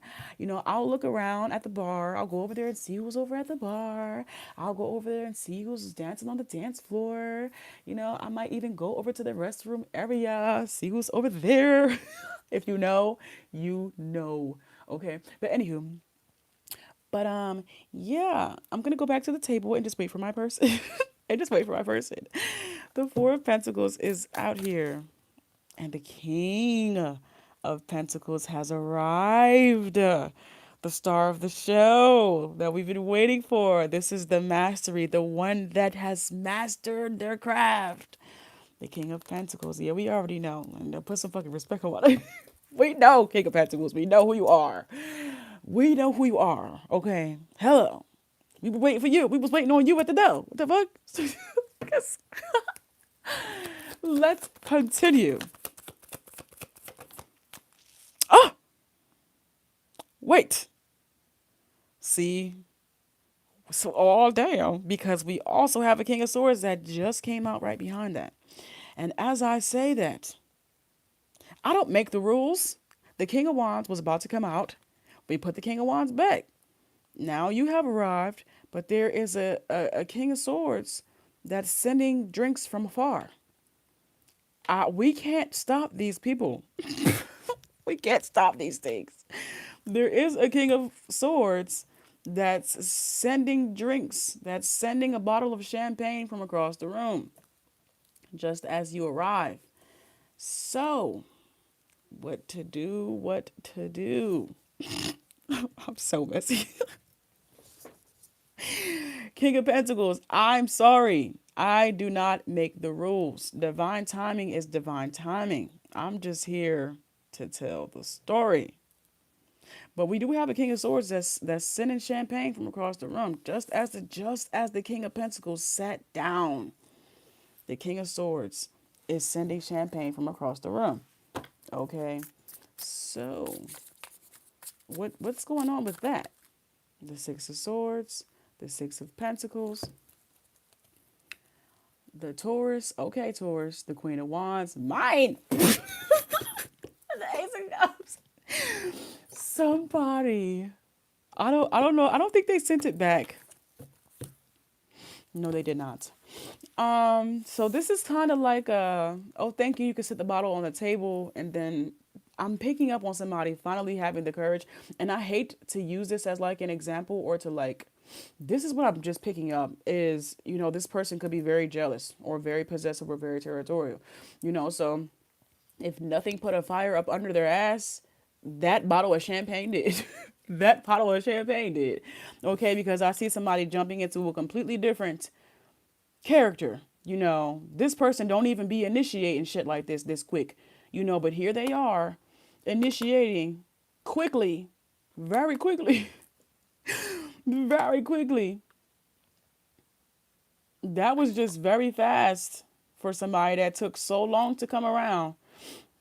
I'll look around at the bar. I'll go over there and see who's over at the bar. I'll go over there and see who's dancing on the dance floor. I might even go over to the restroom area, see who's over there. If you know, you know. Okay. But anywho, yeah, I'm gonna go back to the table and just wait for my person. And just wait for my person. The Four of Pentacles is out here. And the King of Pentacles has arrived. The star of the show that we've been waiting for. This is the mastery, the one that has mastered their craft. The King of Pentacles. Yeah, we already know. And put some fucking respect on it. We know, King of Pentacles. We know who you are. We know who you are. Okay. Hello. We were waiting for you. We was waiting on you at the door. What the fuck? Let's continue. Oh! Wait. See? So, all damn. Because we also have a King of Swords that just came out right behind that. And as I say that, I don't make the rules. The King of Wands was about to come out. We put the King of Wands back. Now you have arrived, but there is a King of Swords that's sending drinks from afar. We can't stop these people. We can't stop these things. There is a King of Swords that's sending drinks, that's sending a bottle of champagne from across the room, just as you arrive. So, what to do? What to do? I'm so messy. King of Pentacles, I'm sorry. I do not make the rules. Divine timing is divine timing. I'm just here to tell the story. But we do have a King of Swords that's sending champagne from across the room, just as the King of Pentacles sat down. The King of Swords is sending champagne from across the room. Okay, so what's going on with that? The Six of Swords, the Six of Pentacles, the Taurus. Okay, Taurus, the Queen of Wands, mine. The Ace of Cups. Somebody. I don't know. I don't think they sent it back. No, they did not. So this is kind of like oh, thank you. You can set the bottle on the table, and then I'm picking up on somebody finally having the courage. And I hate to use this as like an example or to like, this is what I'm just picking up is, this person could be very jealous or very possessive or very territorial, so if nothing put a fire up under their ass, that bottle of champagne did. That bottle of champagne did. Okay, because I see somebody jumping into a completely different character. This person don't even be initiating shit like this quick. But here they are initiating quickly, very quickly, very quickly. That was just very fast for somebody that took so long to come around.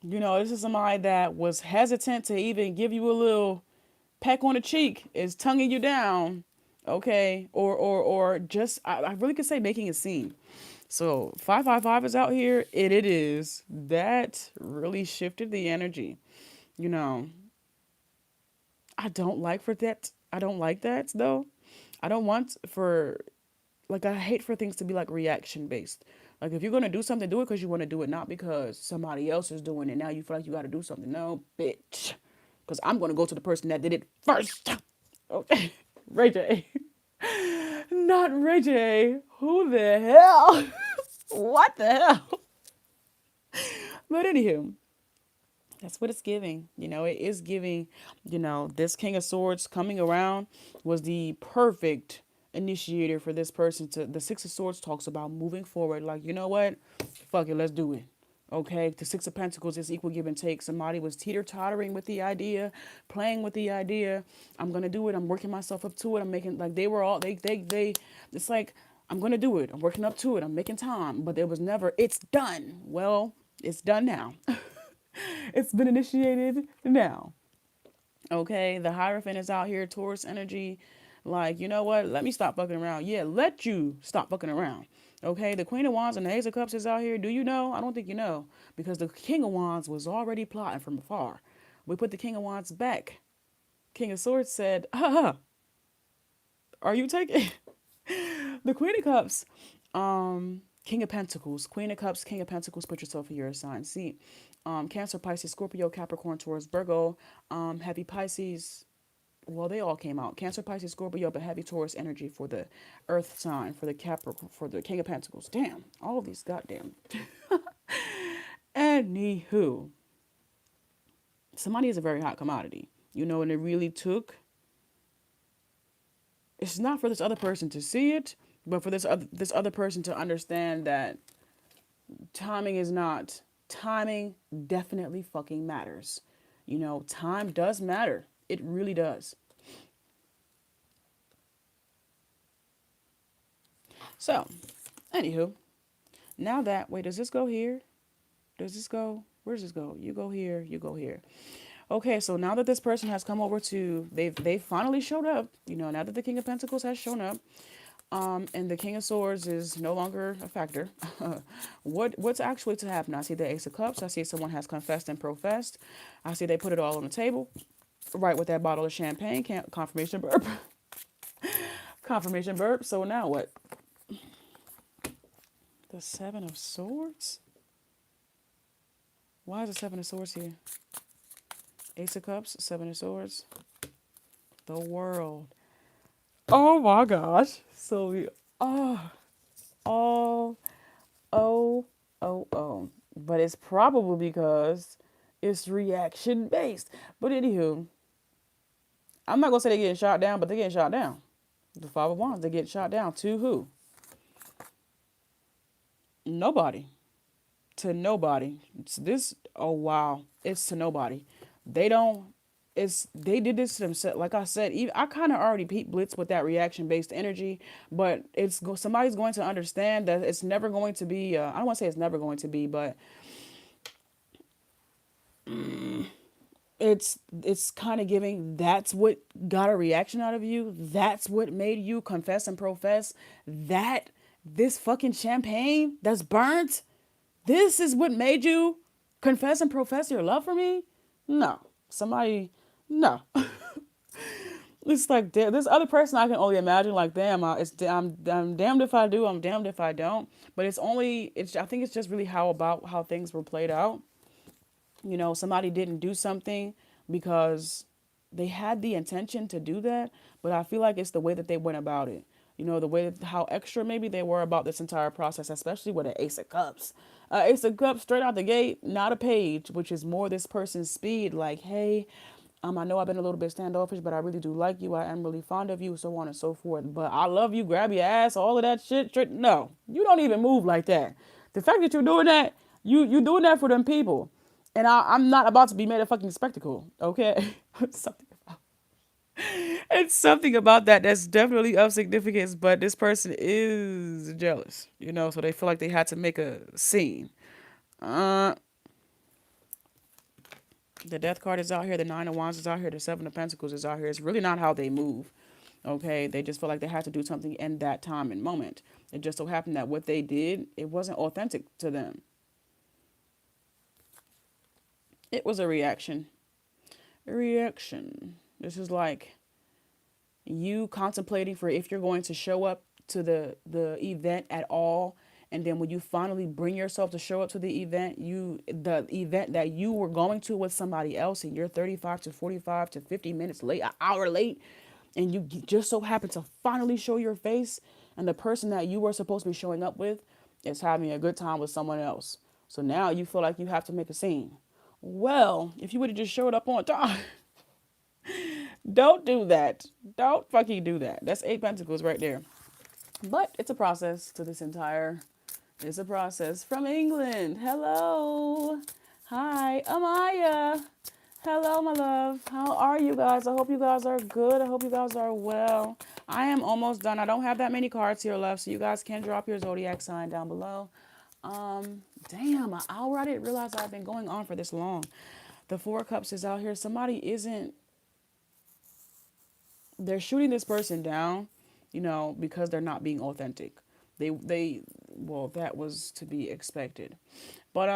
This is somebody that was hesitant to even give you a little peck on the cheek, is tonguing you down, okay? Or just, I really could say making a scene. So 555 is out here. It is. That really shifted the energy. I don't like for that. I don't like that though. I don't want for, like, I hate for things to be like reaction based. Like, if you're going to do something, do it because you want to do it, not because somebody else is doing it. Now you feel like you got to do something. No, bitch. Because I'm going to go to the person that did it first. Okay. Ray J. Not Ray J. Who the hell? What the hell? But anywho, that's what it's giving. It is giving, this King of Swords coming around was the perfect initiator for this person to. The Six of Swords talks about moving forward. Like, you know what? Fuck it, let's do it. Okay, the Six of Pentacles is equal give and take. Somebody was teeter-tottering with the idea, playing with the idea. I'm gonna do it. I'm working myself up to it. I'm making, like, they were all they it's like, I'm gonna do it. I'm working up to it. I'm making time. But there was never, it's done. Well, it's done now. It's been initiated now. Okay, the Hierophant is out here, Taurus energy. Like, you know what? Let me stop fucking around. Yeah, let you stop fucking around. Okay, the Queen of Wands and the Ace of Cups is out here. Do you know? I don't think you know. Because the King of Wands was already plotting from afar. We put the King of Wands back. King of Swords said, are you taking the Queen of Cups? King of Pentacles, Queen of Cups, King of Pentacles, put yourself in your assigned seat. Cancer, Pisces, Scorpio, Capricorn, Taurus, Virgo, heavy Pisces. Well, they all came out. Cancer, Pisces, Scorpio, but heavy Taurus energy for the Earth sign, for the Capricorn, for the King of Pentacles. Damn, all of these goddamn. Anywho, somebody is a very hot commodity, you know, and it really took. It's not for this other person to see it, but for this other person to understand that timing is not. Timing definitely fucking matters. You know, time does matter. It really does. So, anywho, now that, wait, does this go here? Does this go? Where does this go? You go here, you go here. Okay, so now that this person has come over to, they finally showed up. You know, now that the King of Pentacles has shown up, and the King of Swords is no longer a factor. What's actually to happen? I see the Ace of Cups. I see someone has confessed and professed. I see they put it all on the table, right with that bottle of champagne. Confirmation burp. Confirmation burp. So now what? The Seven of Swords. Why is the Seven of Swords here? Ace of Cups, Seven of Swords. The World. Oh my gosh. So we, oh, oh, oh, oh. But it's probably because it's reaction based. But anywho, I'm not gonna say they're getting shot down, but they're getting shot down. The Five of Wands, they get shot down. To who? Nobody. To nobody. It's this, oh wow. It's to nobody. They don't, they did this to themselves. Like I said, even, I kind of already peeped Blitz with that reaction based energy, but somebody's going to understand that it's never going to be. I don't want to say it's never going to be, but it's kind of giving. That's what got a reaction out of you. That's what made you confess and profess that this fucking champagne that's burnt. This is what made you confess and profess your love for me. No, somebody, no. It's like this other person I can only imagine. Like, damn, I'm damned if I do, I'm damned if I don't. But I think it's just really how things were played out. You know, somebody didn't do something because they had the intention to do that, but I feel like it's the way that they went about it. You know, the way that how extra maybe they were about this entire process, especially with an Ace of Cups. Ace of Cups straight out the gate, not a page, which is more this person's speed. Like, hey, I know I've been a little bit standoffish, but I really do like you. I am really fond of you, so on and so forth. But I love you, grab your ass, all of that shit. No, you don't even move like that. The fact that you're doing that, you doing that for them people. And I'm not about to be made a fucking spectacle, okay? something about, it's something about that that's definitely of significance, but this person is jealous, you know, so they feel like they had to make a scene. Uh, the Death card is out here, the Nine of Wands is out here, the Seven of Pentacles is out here. It's really not how they move, okay? They just feel like they had to do something in that time and moment. It just so happened that what they did, it wasn't authentic to them. It was a reaction. A reaction. This is like you contemplating for if you're going to show up to the event at all, and then when you finally bring yourself to show up to the event, the event that you were going to with somebody else, and you're 35 to 45 to 50 minutes late, an hour late, and you just so happen to finally show your face, and the person that you were supposed to be showing up with is having a good time with someone else. So now you feel like you have to make a scene. Well, if you would have just showed up on time, don't do that. Don't fucking do that. That's Eight Pentacles right there. But it's a process to this entire. It's a process from England. Hello. Hi, Amaya. Hello, my love. How are you guys? I hope you guys are good. I hope you guys are well. I am almost done. I don't have that many cards here left, so you guys can drop your zodiac sign down below. Damn, an hour. I didn't realize I've been going on for this long. The Four of Cups is out here. Somebody isn't. they're shooting this person down, because they're not being authentic. Well, that was to be expected. But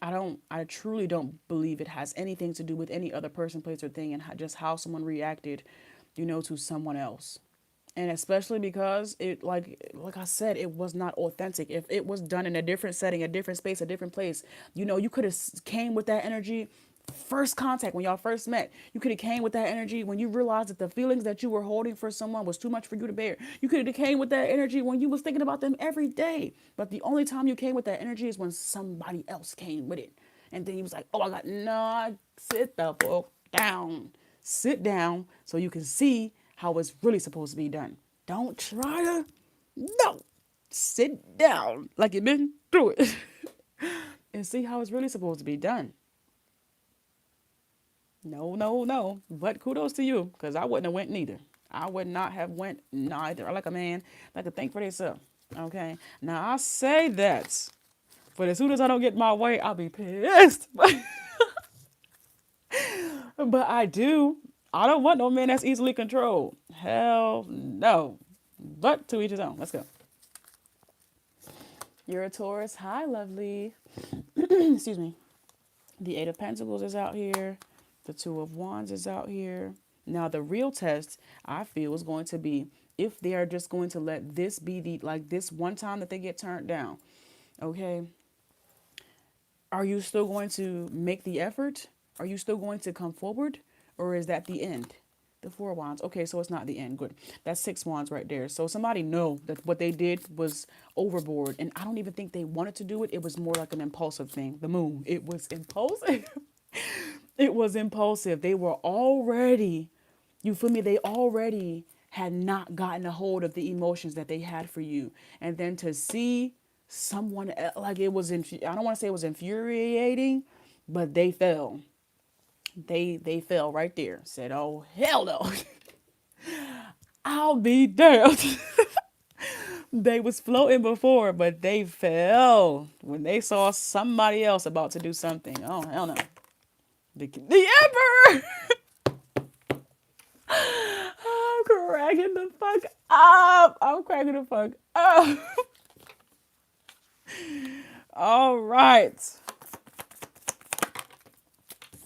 I truly don't believe it has anything to do with any other person, place, or thing, and just how someone reacted, to someone else. And especially because it, like I said, it was not authentic. If it was done in a different setting, a different space, a different place, you could have came with that energy first contact when y'all first met. You could have came with that energy when you realized that the feelings that you were holding for someone was too much for you to bear. You could have came with that energy when you was thinking about them every day. But the only time you came with that energy is when somebody else came with it. And then he was like, oh, I got, no, sit the fuck down. Sit down so you can see how it's really supposed to be done. Don't try to, no. Sit down like you've been through it and see how it's really supposed to be done. No, no, no. But kudos to you, because I wouldn't have went neither. I would not have went neither. I like a man that could think for themselves. Okay. Now I say that, but as soon as I don't get my way, I'll be pissed. But I do. I don't want no man that's easily controlled. Hell no. But to each his own. Let's go. You're a Taurus. Hi, lovely. Excuse me. The Eight of Pentacles is out here. The Two of Wands is out here. Now, the real test, I feel, is going to be if they are just going to let this be this one time that they get turned down. Okay. Are you still going to make the effort? Are you still going to come forward? Or is that the end? The Four of Wands. Okay, so it's not the end. Good. That's Six Wands right there. So somebody know that what they did was overboard. And I don't even think they wanted to do it. It was more like an impulsive thing. The moon. It was impulsive. It was impulsive. They were already, you feel me? They already had not gotten a hold of the emotions that they had for you. And then to see someone else, like it was, I don't want to say it was infuriating, but they fell. They fell right there. Said, oh, hell no. I'll be damned. They was floating before, but they fell when they saw somebody else about to do something. Oh, hell no. The Emperor! I'm cracking the fuck up. I'm cracking the fuck up. All right.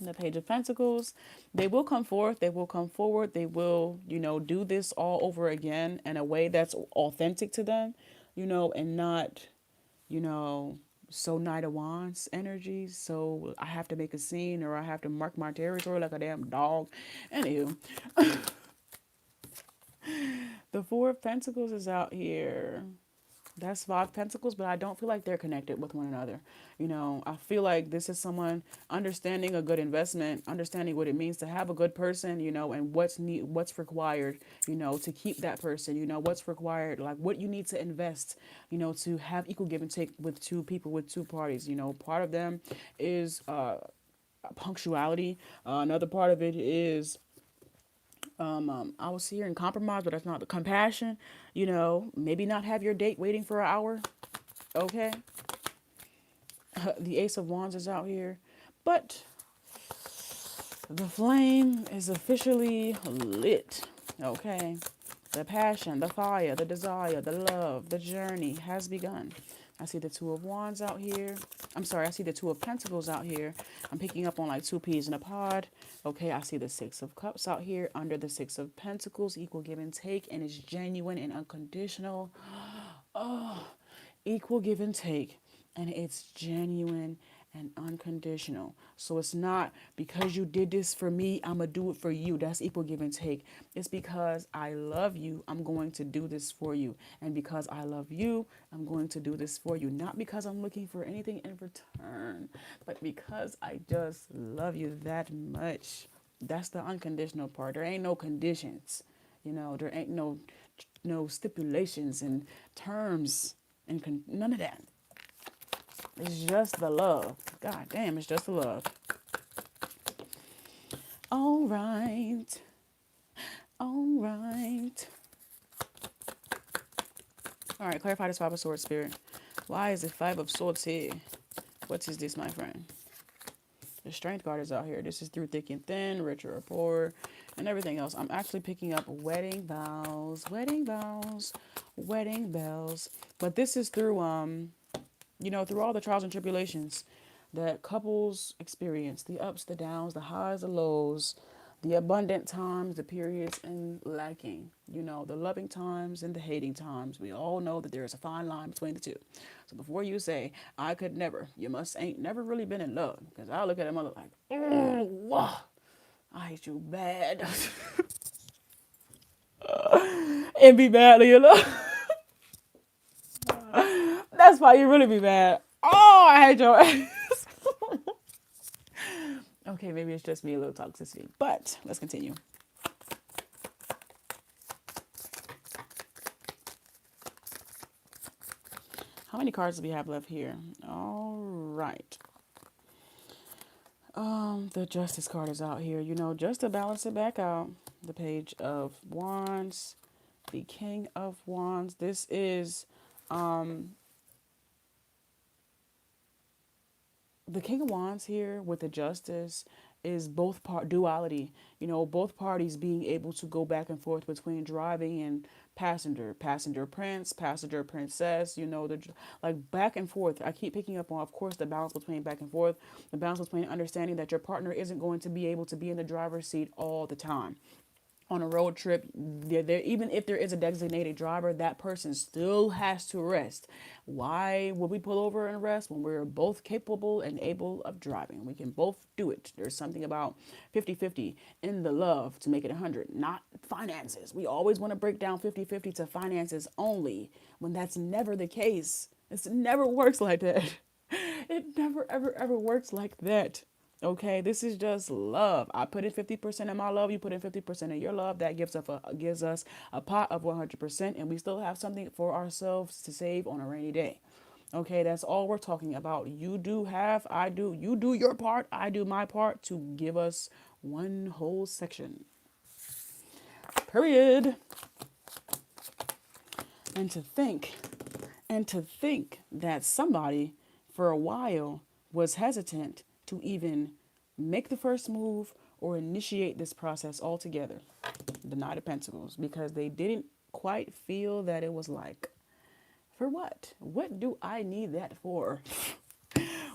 The Page of Pentacles. They will come forth. They will come forward. They will, do this all over again in a way that's authentic to them, and not, so Knight of Wands energy. So I have to make a scene or I have to mark my territory like a damn dog. Anywho. The Four of Pentacles is out here. That's Five Pentacles, but I don't feel like they're connected with one another. I feel like this is someone understanding a good investment, understanding what it means to have a good person, and what's required, to keep that person, what's required, like what you need to invest, to have equal give and take with two people, with two parties. Part of them is punctuality. Another part of it is I was here in compromise, but that's not the compassion. Maybe not have your date waiting for an hour. Okay. The Ace of Wands is out here, but the flame is officially lit. Okay. The passion, the fire, the desire, the love, the journey has begun. I see the Two of Wands out here. I'm sorry, I see the Two of Pentacles out here. I'm picking up on like two peas in a pod. Okay, I see the Six of Cups out here under the Six of Pentacles. Equal give and take, and it's genuine and unconditional. Oh, equal give and take, and it's genuine and unconditional. So it's not because you did this for me, I'm going to do it for you. That's equal give and take. It's because I love you, I'm going to do this for you. And because I love you, I'm going to do this for you. Not because I'm looking for anything in return, but because I just love you that much. That's the unconditional part. There ain't no conditions. There ain't no stipulations and terms and none of that. It's just the love. God damn, it's just the love. All right. All right. All right, clarify this Five of Swords, Spirit. Why is it Five of Swords here? What is this, my friend? The Strength card is out here. This is through thick and thin, rich or poor, and everything else. I'm actually picking up wedding vows, wedding vows, wedding bells. But this is through through all the trials and tribulations that couples experience, the ups, the downs, the highs, the lows, the abundant times, the periods, and lacking, the loving times and the hating times. We all know that there is a fine line between the two. So before you say, I could never, you must ain't never really been in love. Because I look at a mother like, oh, wow, I hate you bad. And be badly in love. That's why you really be mad. Oh, I hate your ass. Okay, maybe it's just me, a little toxicity. But let's continue. How many cards do we have left here? All right. The Justice card is out here. Just to balance it back out. The Page of Wands, the King of Wands. This is the King of Wands here with the Justice is both part duality. Both parties being able to go back and forth between driving and passenger prince, passenger princess. Like back and forth. I keep picking up on, of course, the balance between back and forth, the balance between understanding that your partner isn't going to be able to be in the driver's seat all the time. On a road trip, even if there is a designated driver, that person still has to rest. Why would we pull over and rest when we're both capable and able of driving? We can both do it. There's something about 50-50 in the love to make it 100, not finances. We always want to break down 50-50 to finances only when that's never the case. It never works like that. It never, ever, ever works like that. Okay, this is just love. I put in 50% of my love. You put in 50% of your love. That gives us a pot of 100%, and we still have something for ourselves to save on a rainy day. Okay, that's all we're talking about. You do half, I do. You do your part, I do my part to give us one whole section. Period. And to think that somebody for a while was hesitant to even make the first move or initiate this process altogether. The Knight of Pentacles, because they didn't quite feel that it was like, for what? What do I need that for?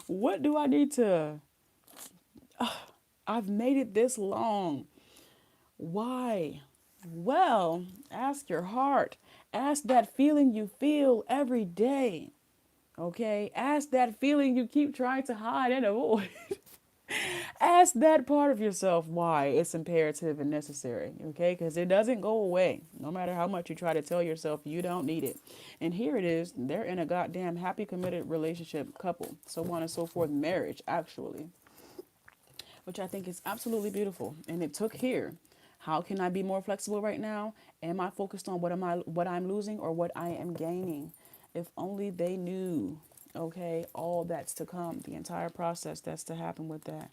What do I need to... I've made it this long. Why? Well, ask your heart. Ask that feeling you feel every day. Okay? Ask that feeling you keep trying to hide and avoid. Ask that part of yourself why it's imperative and necessary, okay? Because it doesn't go away. No matter how much you try to tell yourself you don't need it. And here it is. They're in a goddamn happy, committed relationship, couple, so on and so forth, marriage, actually. Which I think is absolutely beautiful. And it took here. How can I be more flexible right now? Am I focused on what I'm losing or what I am gaining? If only they knew. Okay, all that's to come, the entire process that's to happen with that.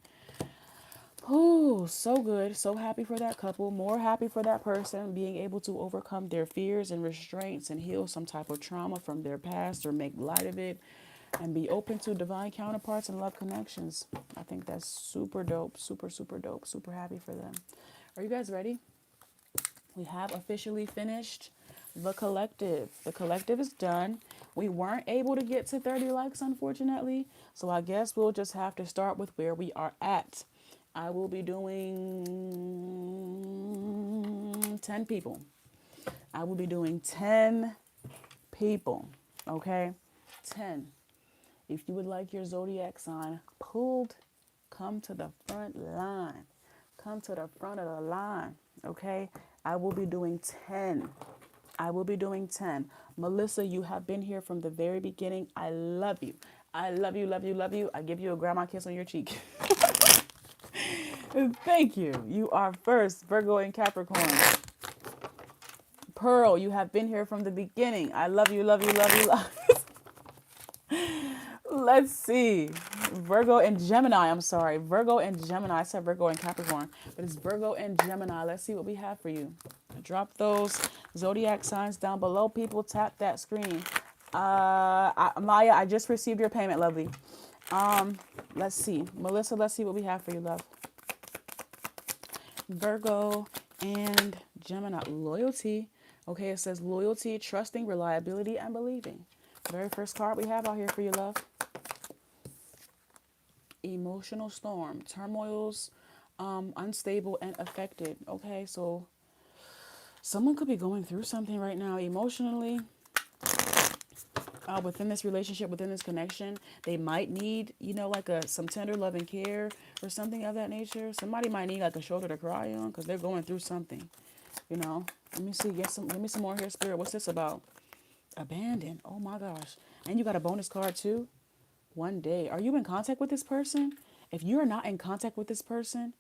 Oh, so good. So happy for that couple. More happy for that person being able to overcome their fears and restraints and heal some type of trauma from their past or make light of it and be open to divine counterparts and love connections. I think that's super dope. Super, super dope. Super happy for them. Are you guys ready? We have officially finished the collective. The collective is done. We weren't able to get to 30 likes, unfortunately. So I guess we'll just have to start with where we are at. I will be doing 10 people. I will be doing 10 people. Okay? 10. If you would like your zodiac sign pulled, come to the front line. Come to the front of the line. Okay? I will be doing 10. I will be doing 10. Melissa, you have been here from the very beginning. I love you. I love you, love you, love you. I give you a grandma kiss on your cheek. Thank you. You are first, Virgo and Capricorn. Pearl, you have been here from the beginning. I love you, love you, love you, love you. Let's see. Virgo and Gemini. I'm sorry. Virgo and Gemini. I said Virgo and Capricorn, but it's Virgo and Gemini. Let's see what we have for you. Drop those zodiac signs down below. People, tap that screen. Maya, I just received your payment, lovely. Let's see. Melissa, let's see what we have for you, love. Virgo and Gemini. Loyalty. Okay, it says loyalty, trusting, reliability, and believing. Very first card we have out here for you, love. Emotional storm. Turmoils, unstable, and affected. Okay, so someone could be going through something right now emotionally. Within this relationship, within this connection, they might need, like some tender love and care or something of that nature. Somebody might need like a shoulder to cry on because they're going through something. Let me see. Give me some more here, Spirit. What's this about? Abandon. Oh my gosh. And you got a bonus card too. One day. Are you in contact with this person? If you are not in contact with this person,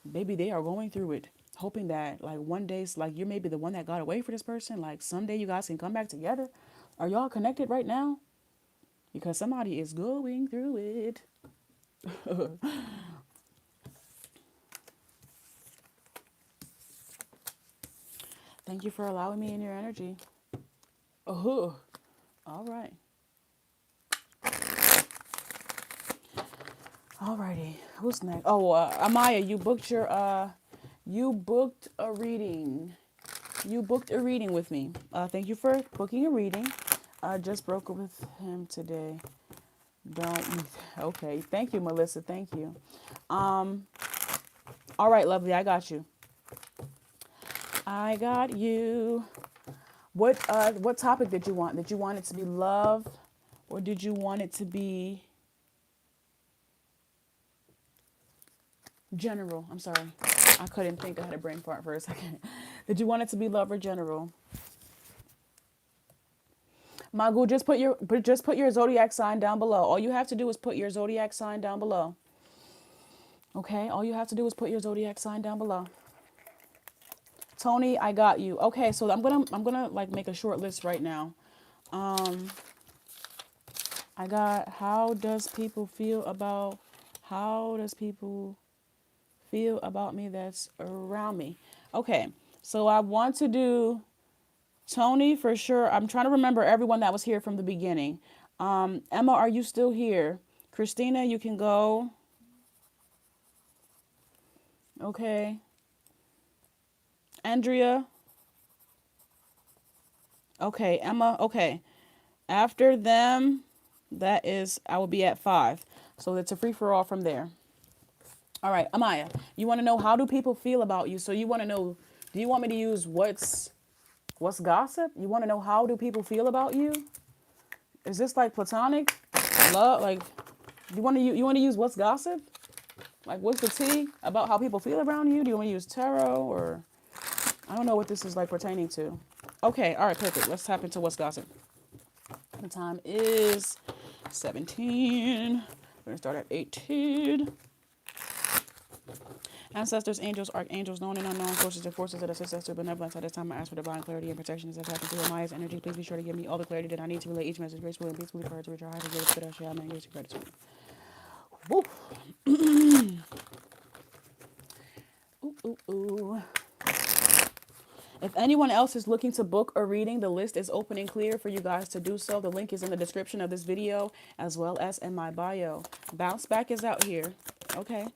maybe they are going through it, hoping that like one day, like you're maybe the one that got away for this person. Like someday you guys can come back together. Are y'all connected right now? Because somebody is going through it. Thank you for allowing me in your energy. Oh, all right. Alrighty, who's next? Oh, Amaya, you booked a reading. You booked a reading with me. Thank you for booking a reading. I just broke up with him today. Okay. Thank you, Melissa. Thank you. All right, lovely. I got you. I got you. What topic did you want? Did you want it to be love, or did you want it to be general? I'm sorry. I couldn't think. I had a brain fart for a second. Did you want it to be love or general? Magu, just put your zodiac sign down below. All you have to do is put your zodiac sign down below. Okay, all you have to do is put your zodiac sign down below. Tony, I got you. Okay, so I'm gonna like make a short list right now. I got how does people feel about me that's around me? Okay, so I want to do Tony for sure. I'm trying to remember everyone that was here from the beginning. Emma, are you still here? Christina, you can go. Okay. Andrea. Okay. Emma. Okay. After them, I will be at 5. So it's a free for all from there. All right. Amaya, you want to know how do people feel about you? So you want to know, do you want me to use what's gossip? You want to know how do people feel about you? Is this like platonic love? Like, you want to use what's gossip? Like, what's the tea about how people feel around you? Do you want to use tarot or I don't know what this is like pertaining to. Okay, all right, perfect. Let's tap into what's gossip. The time is 17. We're gonna start at 18. Ancestors, angels, archangels, known and unknown forces and forces that assist us through benevolence. At this time, I ask for divine clarity and protection as I tap into Maya's energy. Please be sure to give me all the clarity that I need to relay each message gracefully and peacefully for her to reach our highest and greatest good. I shall and grace and gratitude. Woo. Ooh, ooh, ooh. If anyone else is looking to book a reading, the list is open and clear for you guys to do so. The link is in the description of this video as well as in my bio. Bounce back is out here. Okay.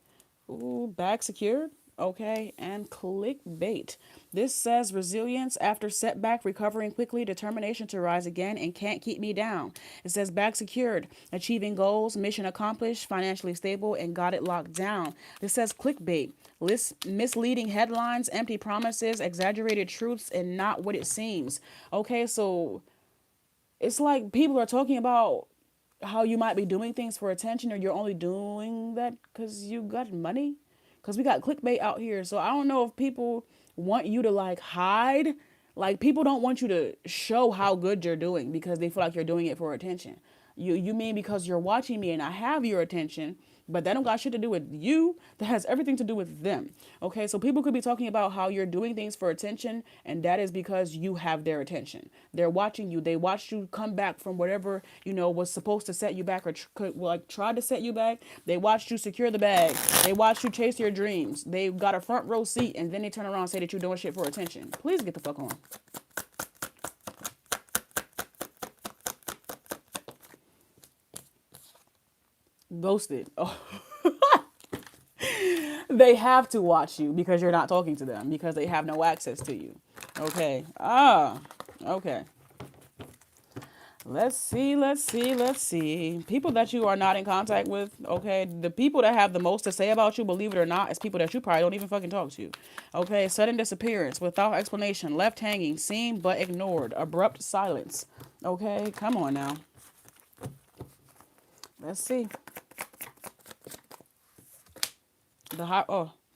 Ooh, bag secured. Okay. And clickbait. This says resilience after setback, recovering quickly, determination to rise again, and can't keep me down. It says bag secured, achieving goals, mission accomplished, financially stable, and got it locked down. This says clickbait. List misleading headlines, empty promises, exaggerated truths, and not what it seems. Okay, so it's like people are talking about how you might be doing things for attention, or you're only doing that because you got money. Because we got clickbait out here. So I don't know if people want you to like hide. Like people don't want you to show how good you're doing because they feel like you're doing it for attention. You mean because you're watching me and I have your attention, but that don't got shit to do with you. That has everything to do with them. Okay, so people could be talking about how you're doing things for attention, and that is because you have their attention. They're watching you. They watched you come back from whatever was supposed to set you back or tried to set you back. They watched you secure the bag. They watched you chase your dreams. They got a front row seat, and then they turn around and say that you're doing shit for attention. Please get the fuck on. ghosted. Oh, they have to watch you because you're not talking to them because they have no access to you. Okay. Okay. Let's see. People that you are not in contact with, okay? The people that have the most to say about you, believe it or not, is people that you probably don't even fucking talk to. Okay? Sudden disappearance, without explanation, left hanging, seen but ignored, abrupt silence. Okay? Come on now. Let's see. The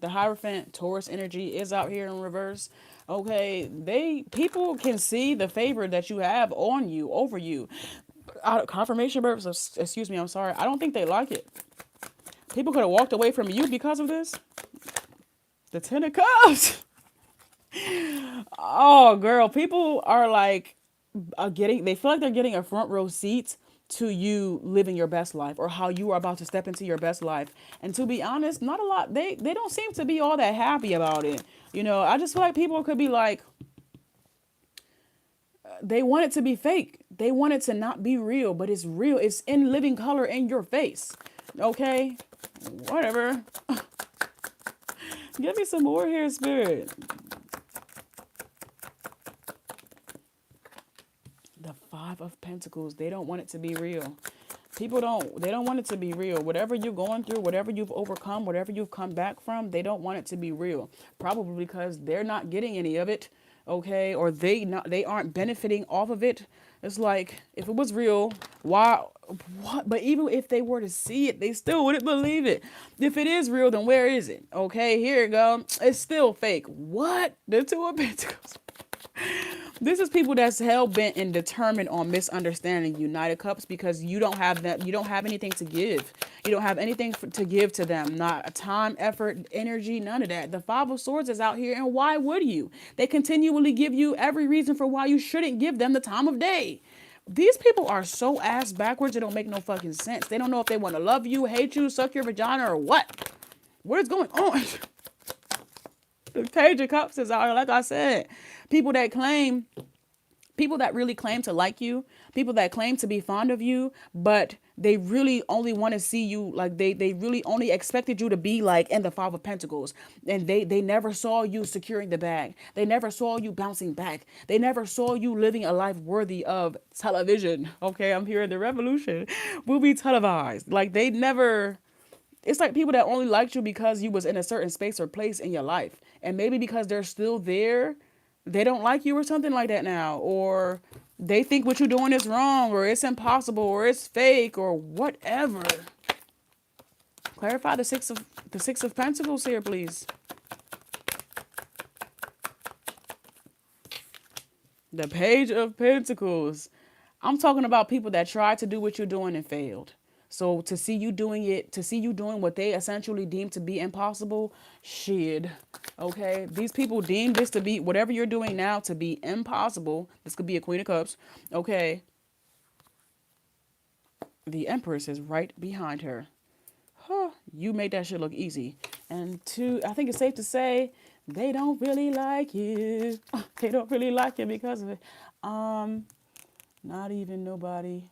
Hierophant Taurus energy is out here in reverse. Okay, people can see the favor that you have on you, over you. Confirmation purposes, excuse me, I'm sorry. I don't think they like it. People could have walked away from you because of this. The Ten of Cups. Oh, girl, people are like they feel like they're getting a front row seat to you living your best life or how you are about to step into your best life. And to be honest, not a lot. They don't seem to be all that happy about it. I just feel like people could be like, they want it to be fake. They want it to not be real, but it's real. It's in living color in your face. Okay? Whatever. Give me some more here, Spirit. The Five of Pentacles. They don't want it to be real. They don't want it to be real. Whatever you're going through, whatever you've overcome, whatever you've come back from, they don't want it to be real. Probably because they're not getting any of it, okay? Or they aren't benefiting off of it. It's like, if it was real, why, what? But even if they were to see it, they still wouldn't believe it. If it is real, then where is it? Okay, here you go. It's still fake. What? The Two of Pentacles. This is people that's hell-bent and determined on misunderstanding United Cups because you don't have that. You don't have anything to give. You don't have anything to give to them. Not a time, effort, energy, none of that. The Five of Swords is out here, and why would you? They continually give you every reason for why you shouldn't give them the time of day. These people are so ass backwards, it don't make no fucking sense. They don't know if they want to love you, hate you, suck your vagina, or what. What is going on? The Page of Cups is out here, like I said. People that really claim to like you, people that claim to be fond of you, but they really only want to see you, like they really only expected you to be like in the Five of Pentacles. And they never saw you securing the bag. They never saw you bouncing back. They never saw you living a life worthy of television. Okay, I'm here in the revolution. Will be televised. Like they never... It's like people that only liked you because you was in a certain space or place in your life. And maybe because they're still there, they don't like you or something like that now. Or they think what you're doing is wrong, or it's impossible, or it's fake, or whatever. Clarify the Six of Pentacles here, please. The Page of Pentacles. I'm talking about people that tried to do what you're doing and failed. So to see you doing what they essentially deem to be impossible, shit. Okay, these people deem this to be, whatever you're doing now, to be impossible. This could be a Queen of Cups. Okay. The Empress is right behind her. Huh, you made that shit look easy. And I think it's safe to say, they don't really like you. They don't really like you because of it. Not even nobody.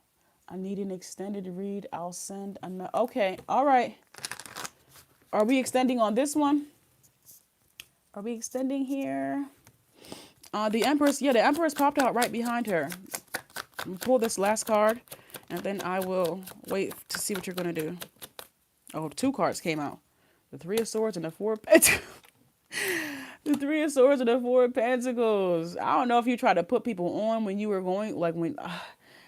I need an extended read. I'll send another. Okay. All right. Are we extending on this one? Are we extending here? The Empress. Yeah, the Empress popped out right behind her. Pull this last card, and then I will wait to see what you're going to do. Oh, 2 cards came out. The Three of Swords and the Four of Pentacles. The Three of Swords and the Four of Pentacles. I don't know if you tried to put people on when you were going, like when...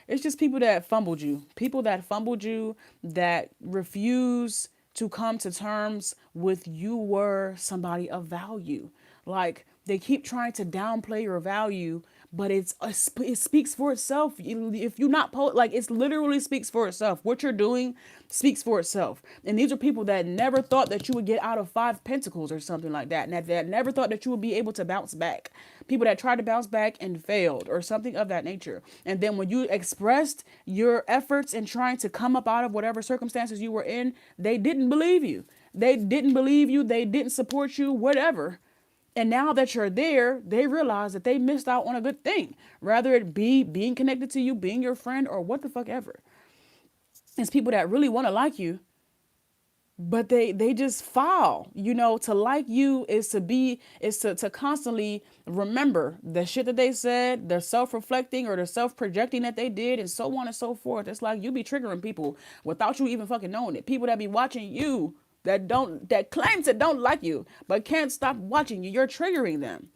It's just people that fumbled you. People that fumbled you, that refuse to come to terms with you were somebody of value. Like, they keep trying to downplay your value, but it speaks for itself. If you're not, it literally speaks for itself. What you're doing speaks for itself. And these are people that never thought that you would get out of 5 Pentacles or something like that. And that never thought that you would be able to bounce back. People that tried to bounce back and failed or something of that nature. And then when you expressed your efforts in trying to come up out of whatever circumstances you were in, they didn't believe you. They didn't believe you. They didn't support you, whatever. And now that you're there, they realize that they missed out on a good thing. Rather it be being connected to you, being your friend, or what the fuck ever. It's people that really want to like you, but they just foul. To like you is to constantly remember the shit that they said, their self-reflecting or the self-projecting that they did, and so on and so forth. It's like you be triggering people without you even fucking knowing it. People that be watching you that claim to don't like you but can't stop watching you. You're triggering them.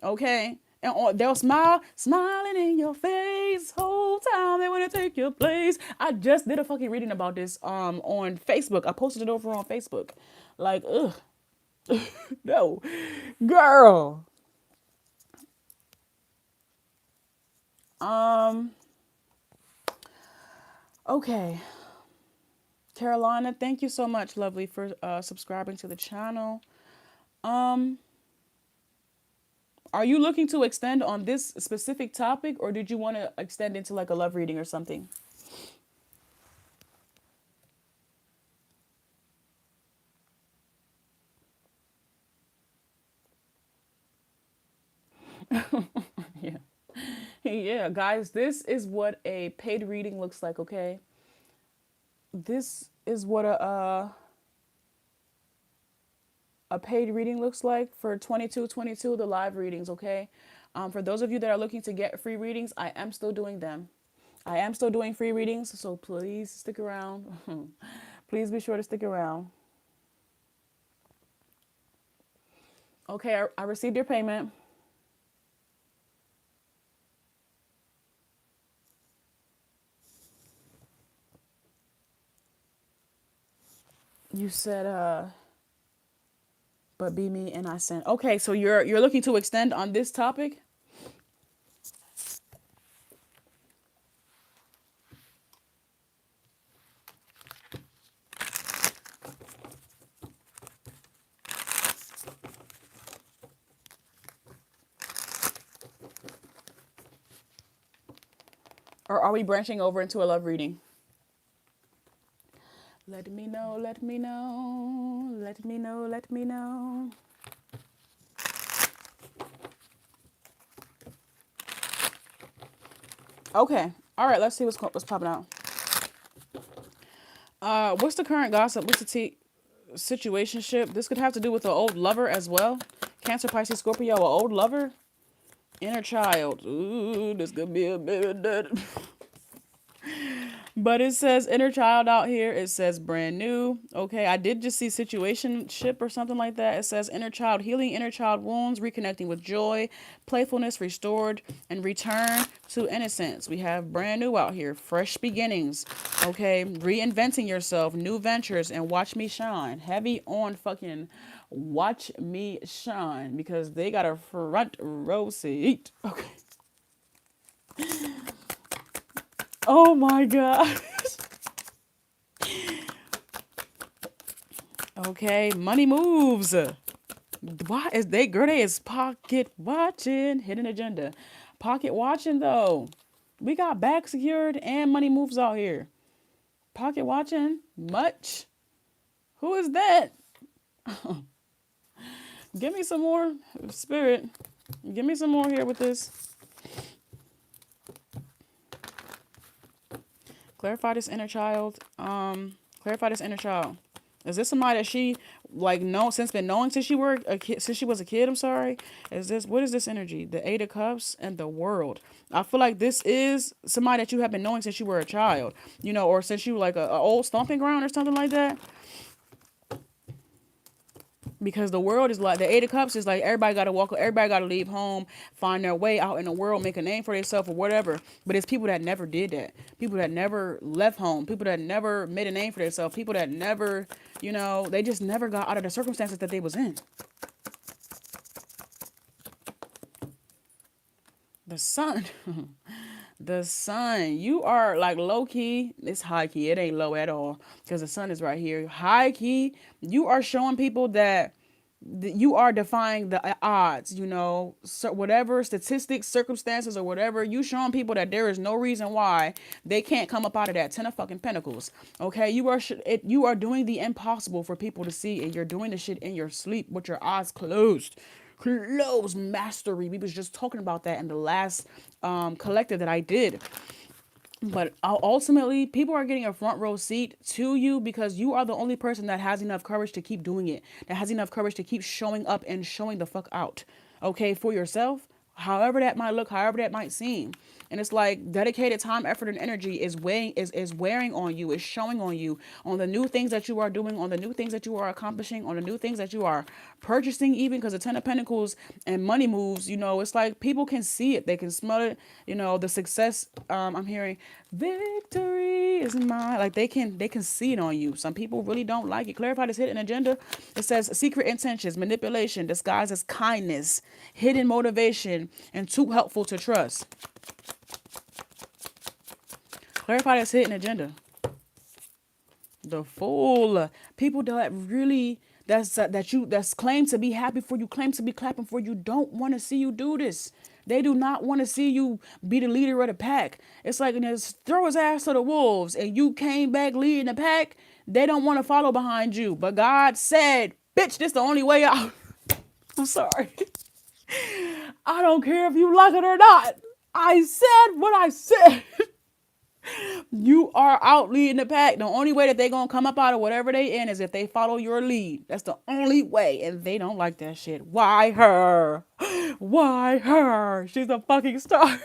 Okay? And they'll smiling in your face whole time they want to take your place. I just did a fucking reading about this on Facebook. I posted it over on Facebook. Like, ugh, no, girl. Um, okay, Carolina, thank you so much, lovely, for subscribing to the channel. Um, are you looking to extend on this specific topic, or did you want to extend into like a love reading or something? Yeah. Yeah, guys, this is what a paid reading looks like, okay? This is what a paid reading looks like for 2222, the live readings, okay? For those of you that are looking to get free readings, I am still doing them. I am still doing free readings, so please stick around. Please be sure to stick around. Okay, I received your payment. You said but be me and I sent. Okay, so you're looking to extend on this topic? Or are we branching over into a love reading? Let me know, let me know, let me know, let me know. Okay. All right, let's see what's popping out. What's the current gossip? What's the situationship? This could have to do with an old lover as well. Cancer, Pisces, Scorpio, an old lover. Inner child. Ooh, this could be a bit. But it says inner child out here. It says brand new. Okay, I did just see situationship or something like that. It says inner child healing, inner child wounds, reconnecting with joy, playfulness restored, and return to innocence. We have brand new out here, fresh beginnings. Okay, reinventing yourself, new ventures, and watch me shine. Heavy on fucking watch me shine because they got a front row seat. Okay. Oh my God. Okay, money moves. Why is they girl? They is pocket watching, hidden agenda. Pocket watching though. We got back secured and money moves out here. Pocket watching much. Who is that? Give me some more spirit. Give me some more here with this. Clarify this inner child. Clarify this inner child. Is this somebody that she like know since been knowing since she were a kid, since she was a kid? I'm sorry. Is this what is this energy? The Eight of Cups and the World. I feel like this is somebody that you have been knowing since you were a child, or since you were like a old stomping ground or something like that. Because the world is like the Eight of Cups is like everybody got to walk, everybody got to leave home, find their way out in the world, make a name for themselves or whatever. But it's people that never did that. People that never left home. People that never made a name for themselves. People that never, they just never got out of the circumstances that they was in. The sun. The sun. You are like low key. It's high key. It ain't low at all because the sun is right here. High key. You are showing people that you are defying the odds, so whatever statistics, circumstances, or whatever, you showing people that there is no reason why they can't come up out of that 10 of fucking pentacles. Okay, you are doing the impossible for people to see, and you're doing the shit in your sleep with your eyes closed. Close mastery. We was just talking about that in the last collective that I did. But ultimately, people are getting a front row seat to you because you are the only person that has enough courage to keep doing it, that has enough courage to keep showing up and showing the fuck out, okay, for yourself, however that might look, however that might seem. And it's like dedicated time, effort, and energy is wearing on you, is showing on you, on the new things that you are doing, on the new things that you are accomplishing, on the new things that you are purchasing, even because the Ten of Pentacles and money moves, it's like people can see it, they can smell it, the success. I'm hearing victory is mine. Like they can see it on you. Some people really don't like it. Clarify this hidden agenda. It says secret intentions, manipulation, disguised as kindness, hidden motivation, and too helpful to trust. Clarify this hidden agenda. The fool. People that really that's claim to be happy for you, claim to be clapping for you, don't want to see you do this. They do not want to see you be the leader of the pack. It's like throw his ass to the wolves and you came back leading the pack. They don't want to follow behind you. But God said, bitch, this the only way out. I'm sorry. I don't care if you like it or not. I said what I said. You are out leading the pack. The only way that they gonna come up out of whatever they in is if they follow your lead. That's the only way. And they don't like that shit. Why her? Why her? She's a fucking star.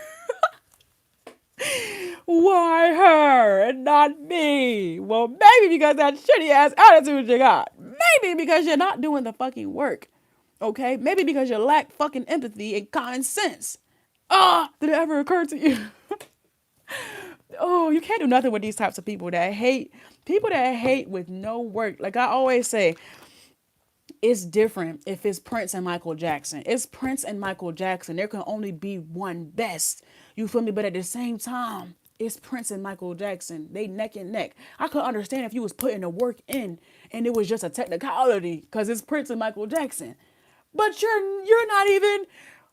Why her and not me? Well, maybe because that shitty ass attitude you got. Maybe because you're not doing the fucking work. Okay? Maybe because you lack fucking empathy and common sense. Did it ever occur to you? Oh, you can't do nothing with these types of people that hate with no work. Like I always say, it's different if it's Prince and Michael Jackson. It's Prince and Michael Jackson. There can only be one best. You feel me? But at the same time, it's Prince and Michael Jackson. They neck and neck. I could understand if you was putting the work in and it was just a technicality because it's Prince and Michael Jackson. But you're not even.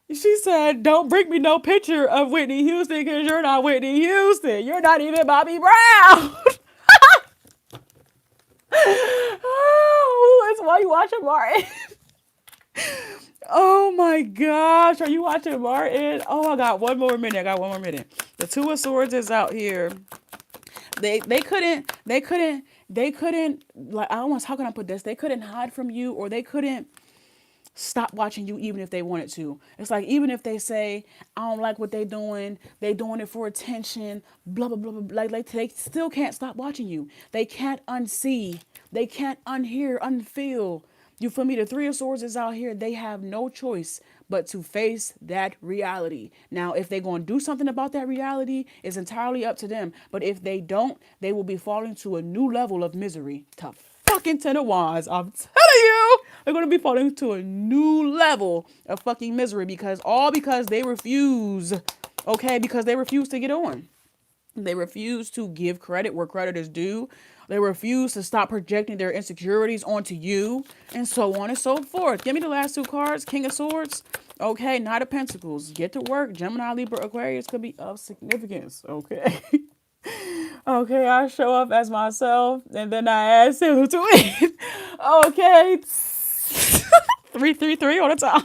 She said, don't bring me no picture of Whitney Houston because you're not Whitney Houston. You're not even Bobby Brown. Oh, that's why you watching Martin. Oh my gosh. Are you watching Martin? Oh, I got one more minute. The Two of Swords is out here. They couldn't, like, how can I put this? They couldn't hide from you, or they couldn't stop watching you even if they wanted to. It's like, even if they say, I don't like what they doing it for attention, blah, blah, blah, blah. Like they still can't stop watching you. They can't unsee. They can't unhear, unfeel. You feel me? The Three of Swords is out here. They have no choice but to face that reality. Now, if they're going to do something about that reality, it's entirely up to them. But if they don't, they will be falling to a new level of misery. Tough fucking Ten of Wands. I'm telling you, they're going to be falling to a new level of fucking misery because they refuse. Okay, because they refuse to get on. They refuse to give credit where credit is due. They refuse to stop projecting their insecurities onto you, and so on and so forth. Give me the last two cards. King of Swords. Okay, Knight of Pentacles. Get to work. Gemini, Libra, Aquarius could be of significance. Okay. Okay, I show up as myself, and then I ask him to win. Okay. 333 all the time.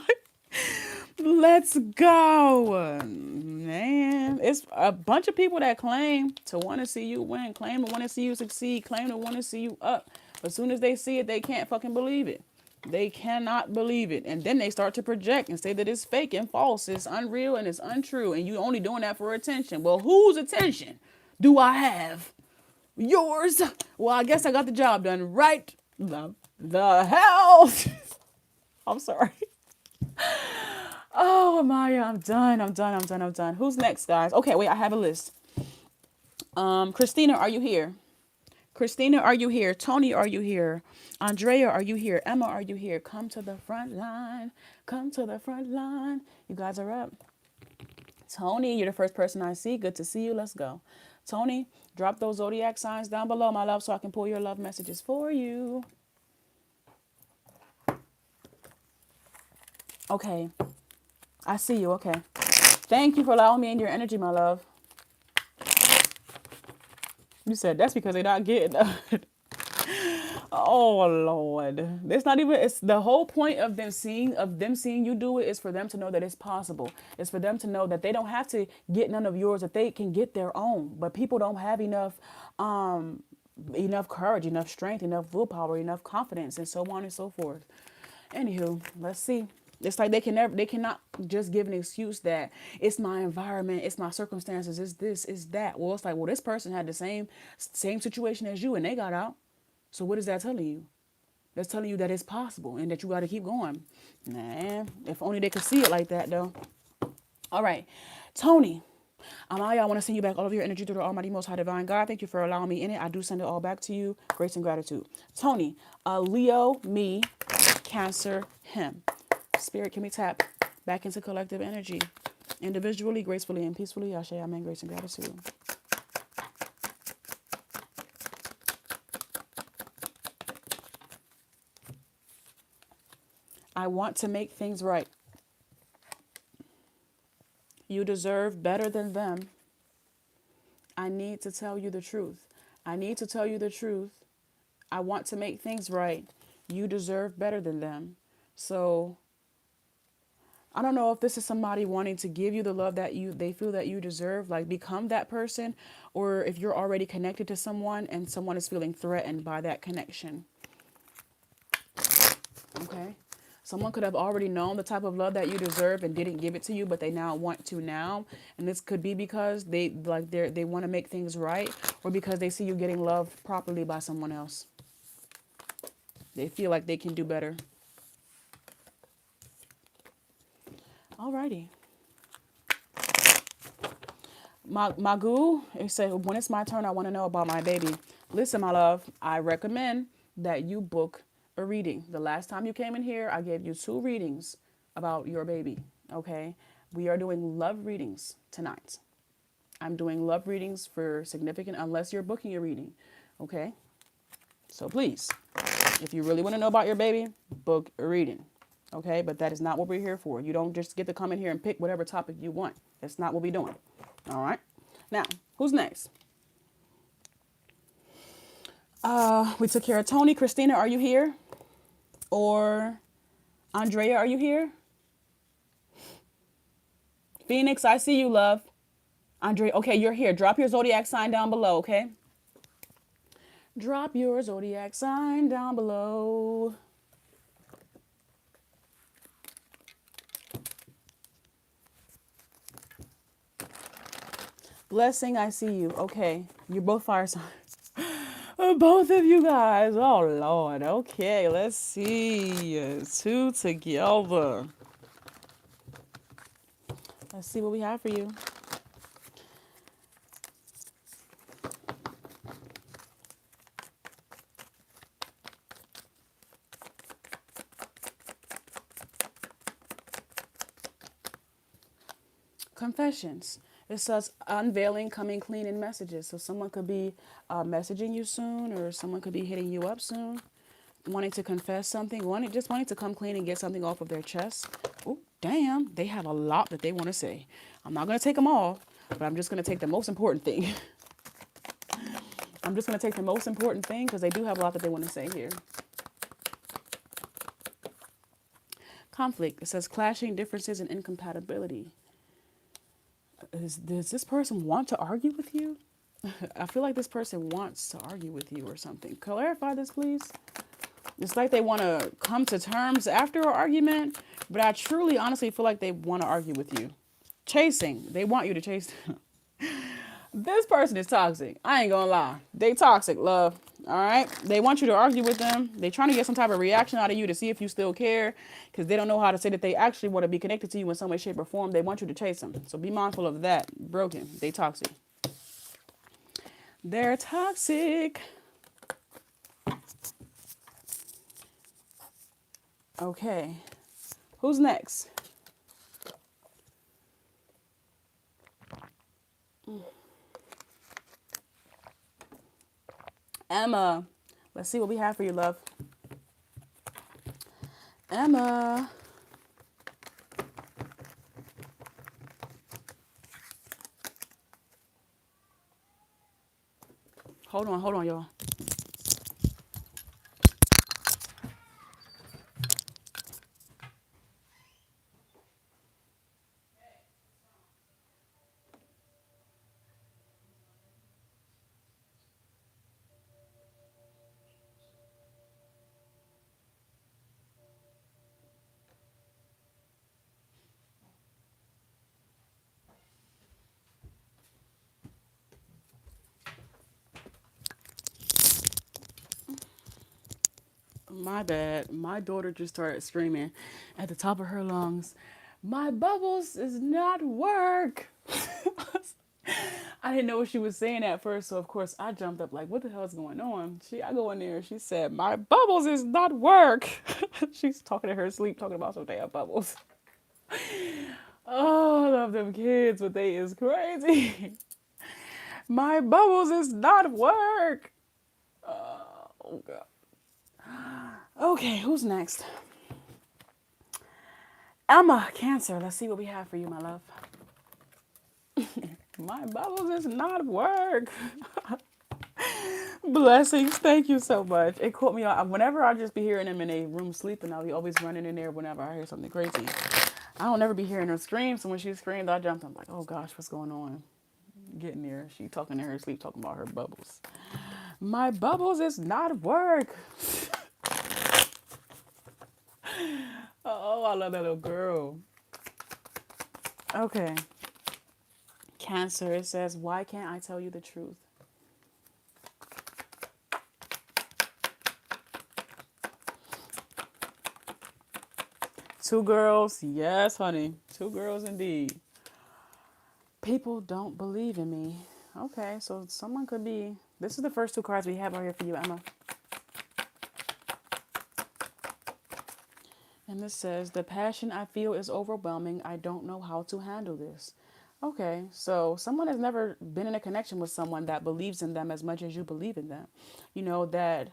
Let's go. Man, it's a bunch of people that claim to want to see you win, claim to want to see you succeed, claim to want to see you up. But as soon as they see it, they can't fucking believe it. They cannot believe it. And then they start to project and say that it's fake and false, it's unreal and it's untrue. And you only doing that for attention. Well, whose attention do I have? Yours. Well, I guess I got the job done, right? The hell? I'm sorry. Oh, Maya, I'm done. Who's next, guys? Okay, wait, I have a list. Christina, are you here? Christina, are you here? Tony, are you here? Andrea, are you here? Emma, are you here? Come to the front line. Come to the front line. You guys are up. Tony, you're the first person I see. Good to see you. Let's go. Tony, drop those zodiac signs down below, my love, so I can pull your love messages for you. Okay. I see you. Okay. Thank you for allowing me in your energy, my love. You said that's because they're not getting Oh Lord. It's not even it's the whole point of them seeing you do it is for them to know that it's possible. It's for them to know that they don't have to get none of yours, that they can get their own. But people don't have enough courage, enough strength, enough willpower, enough confidence, and so on and so forth. Anywho, let's see. It's like they cannot just give an excuse that it's my environment, it's my circumstances, it's this, it's that. Well, it's like, well, this person had the same situation as you and they got out. So what is that telling you? That's telling you that it's possible and that you got to keep going. Man, if only they could see it like that, though. All right, Tony. I want to send you back all of your energy through the Almighty Most High Divine God. Thank you for allowing me in it. I do send it all back to you. Grace and gratitude. Tony, Leo, me, Cancer, him. Spirit, can we tap back into collective energy? Individually, gracefully, and peacefully. Ashe, amen, grace and gratitude. I want to make things right. You deserve better than them. I need to tell you the truth. I need to tell you the truth. I want to make things right. You deserve better than them. So I don't know if this is somebody wanting to give you the love that they feel that you deserve, like become that person, or if you're already connected to someone and someone is feeling threatened by that connection. Okay. Someone could have already known the type of love that you deserve and didn't give it to you, but they now want to now. And this could be because they want to make things right, or because they see you getting loved properly by someone else. They feel like they can do better. Alrighty. Magoo, it said, when it's my turn, I want to know about my baby. Listen, my love, I recommend that you book a reading. The last time you came in here, I gave you 2 readings about your baby. Okay. We are doing love readings tonight. I'm doing love readings for significant, unless you're booking a reading. Okay. So please, if you really want to know about your baby, book a reading. Okay. But that is not what we're here for. You don't just get to come in here and pick whatever topic you want. That's not what we're doing. All right. Now, who's next? We took care of Tony. Christina, are you here? Or Andrea, are you here? Phoenix, I see you, love. Andrea, okay, you're here. Drop your zodiac sign down below, okay? Drop your zodiac sign down below. Blessing, I see you. Okay, you're both fire signs. Both of you guys. Oh, Lord. Okay, let's see. 2 together. Let's see what we have for you. Confessions. It says unveiling, coming clean in messages. So someone could be messaging you soon, or someone could be hitting you up soon, wanting to confess something, wanting to come clean and get something off of their chest. Oh, damn. They have a lot that they want to say. I'm not going to take them all, but I'm just going to take the most important thing. I'm just going to take the most important thing because they do have a lot that they want to say here. Conflict. It says clashing differences and incompatibility. Does this person want to argue with you? I feel like this person wants to argue with you or something. Clarify this, please. It's like they want to come to terms after an argument, but I truly, honestly feel like they want to argue with you. Chasing. They want you to chase them. This person is toxic. I ain't gonna lie. They toxic, love. All right? They want you to argue with them. They trying to get some type of reaction out of you to see if you still care, because they don't know how to say that they actually want to be connected to you in some way, shape, or form. They want you to chase them. So be mindful of that. Broken. They toxic. They're toxic. Okay. Who's next? Emma. Let's see what we have for you, love. Emma. Hold on, y'all. My bad. My daughter just started screaming at the top of her lungs, "My bubbles is not work." I didn't know what she was saying at first, so of course I jumped up like, "What the hell is going on?" I go in there. She said, "My bubbles is not work." She's talking to her sleep, talking about some damn bubbles. Oh, I love them kids, but they is crazy. My bubbles is not work. Oh god. Okay, who's next? Emma, Cancer. Let's see what we have for you, my love. My bubbles is not work. Blessings. Thank you so much. It caught me out. Whenever I just be hearing them in a room sleeping, I'll be always running in there whenever I hear something crazy. I don't ever be hearing her scream, so when she screamed, I jumped. I'm like, oh gosh, what's going on? Getting there. She talking in her sleep, talking about her bubbles. My bubbles is not work. Oh, I love that little girl. Okay. Cancer, it says, why can't I tell you the truth? Two girls. Yes, honey. Two girls indeed. People don't believe in me. Okay, so someone could be. This is the first two cards we have out here for you, Emma. And this says, the passion I feel is overwhelming. I don't know how to handle this. Okay, so someone has never been in a connection with someone that believes in them as much as you believe in them. You know, that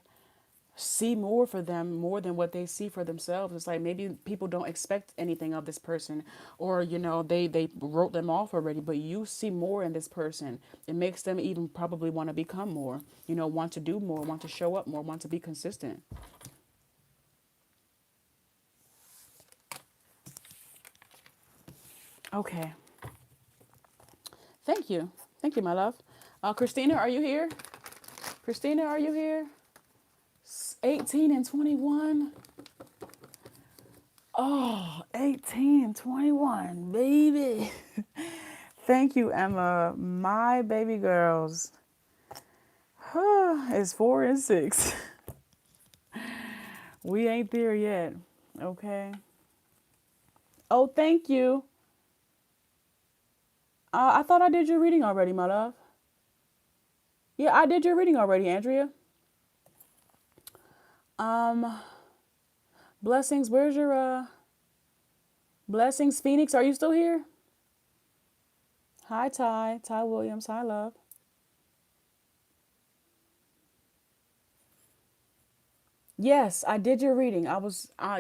see more for them more than what they see for themselves. It's like maybe people don't expect anything of this person, or you know, they wrote them off already, but you see more in this person. It makes them even probably want to become more, you know, want to do more, want to show up more, want to be consistent. Okay. Thank you, my love. Christina, are you here? Christina, are you here? 18 and 21. Oh, 18 and 21, baby. Thank you, Emma. My baby girls is 4 and 6. We ain't there yet. Okay. Oh, thank you. I thought I did your reading already, my love. Yeah, I did your reading already, Andrea. Um, Blessings, where's your Blessings, Phoenix? Are you still here? Hi, Ty Williams. Hi, love. Yes, I did your reading.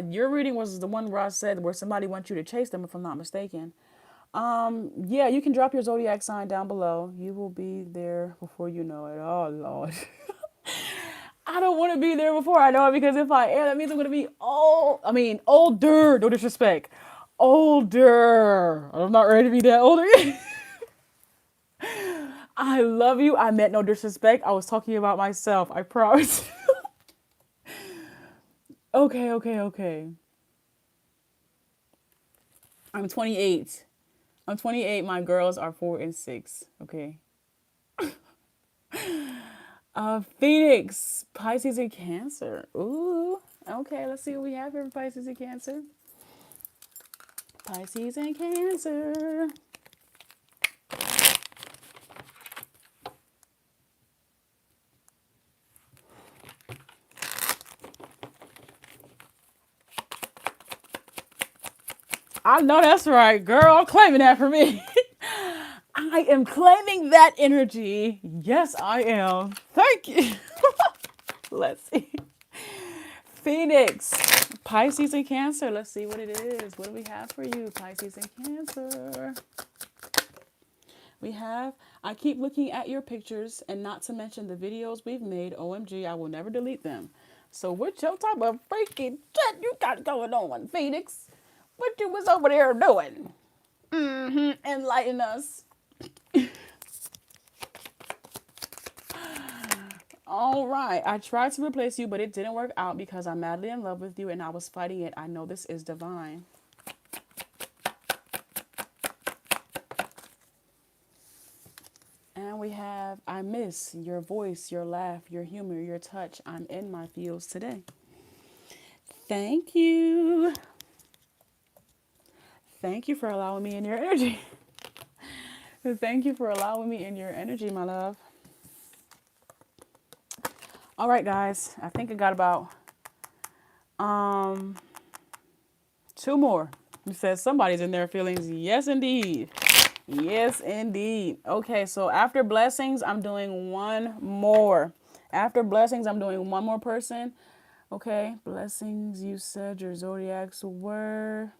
Your reading was the one where I said where somebody wants you to chase them, if I'm not mistaken. Yeah, you can drop your zodiac sign down below. You will be there before you know it. Oh Lord. I don't want to be there before I know it, because if I am, that means I'm gonna be old. I mean, older. No disrespect. Older. I'm not ready to be that older. I love you. I meant no disrespect. I was talking about myself. I promise. Okay. I'm 28. I'm 28. My girls are 4 and 6. Okay. Phoenix, Pisces and Cancer. Ooh. Okay, let's see what we have here for Pisces and Cancer. Pisces and Cancer. I know that's right, girl. I'm claiming that for me. I am claiming that energy. Yes, I am. Thank you. Let's see. Phoenix, Pisces and Cancer. Let's see what it is. What do we have for you, Pisces and Cancer? We have, I keep looking at your pictures, and not to mention the videos we've made. OMG, I will never delete them. So what your type of freaking shit you got going on, Phoenix? What you was over there doing? Enlighten us. All right. I tried to replace you, but it didn't work out because I'm madly in love with you and I was fighting it. I know this is divine. And we have, I miss your voice, your laugh, your humor, your touch. I'm in my feels today. Thank you. Thank you for allowing me in your energy. Thank you for allowing me in your energy, my love. All right, guys. I think I got about um 2 more. It says somebody's in their feelings. Yes, indeed. Yes, indeed. Okay, so after blessings, I'm doing one more. After blessings, I'm doing one more person. Okay, blessings, you said your zodiacs were.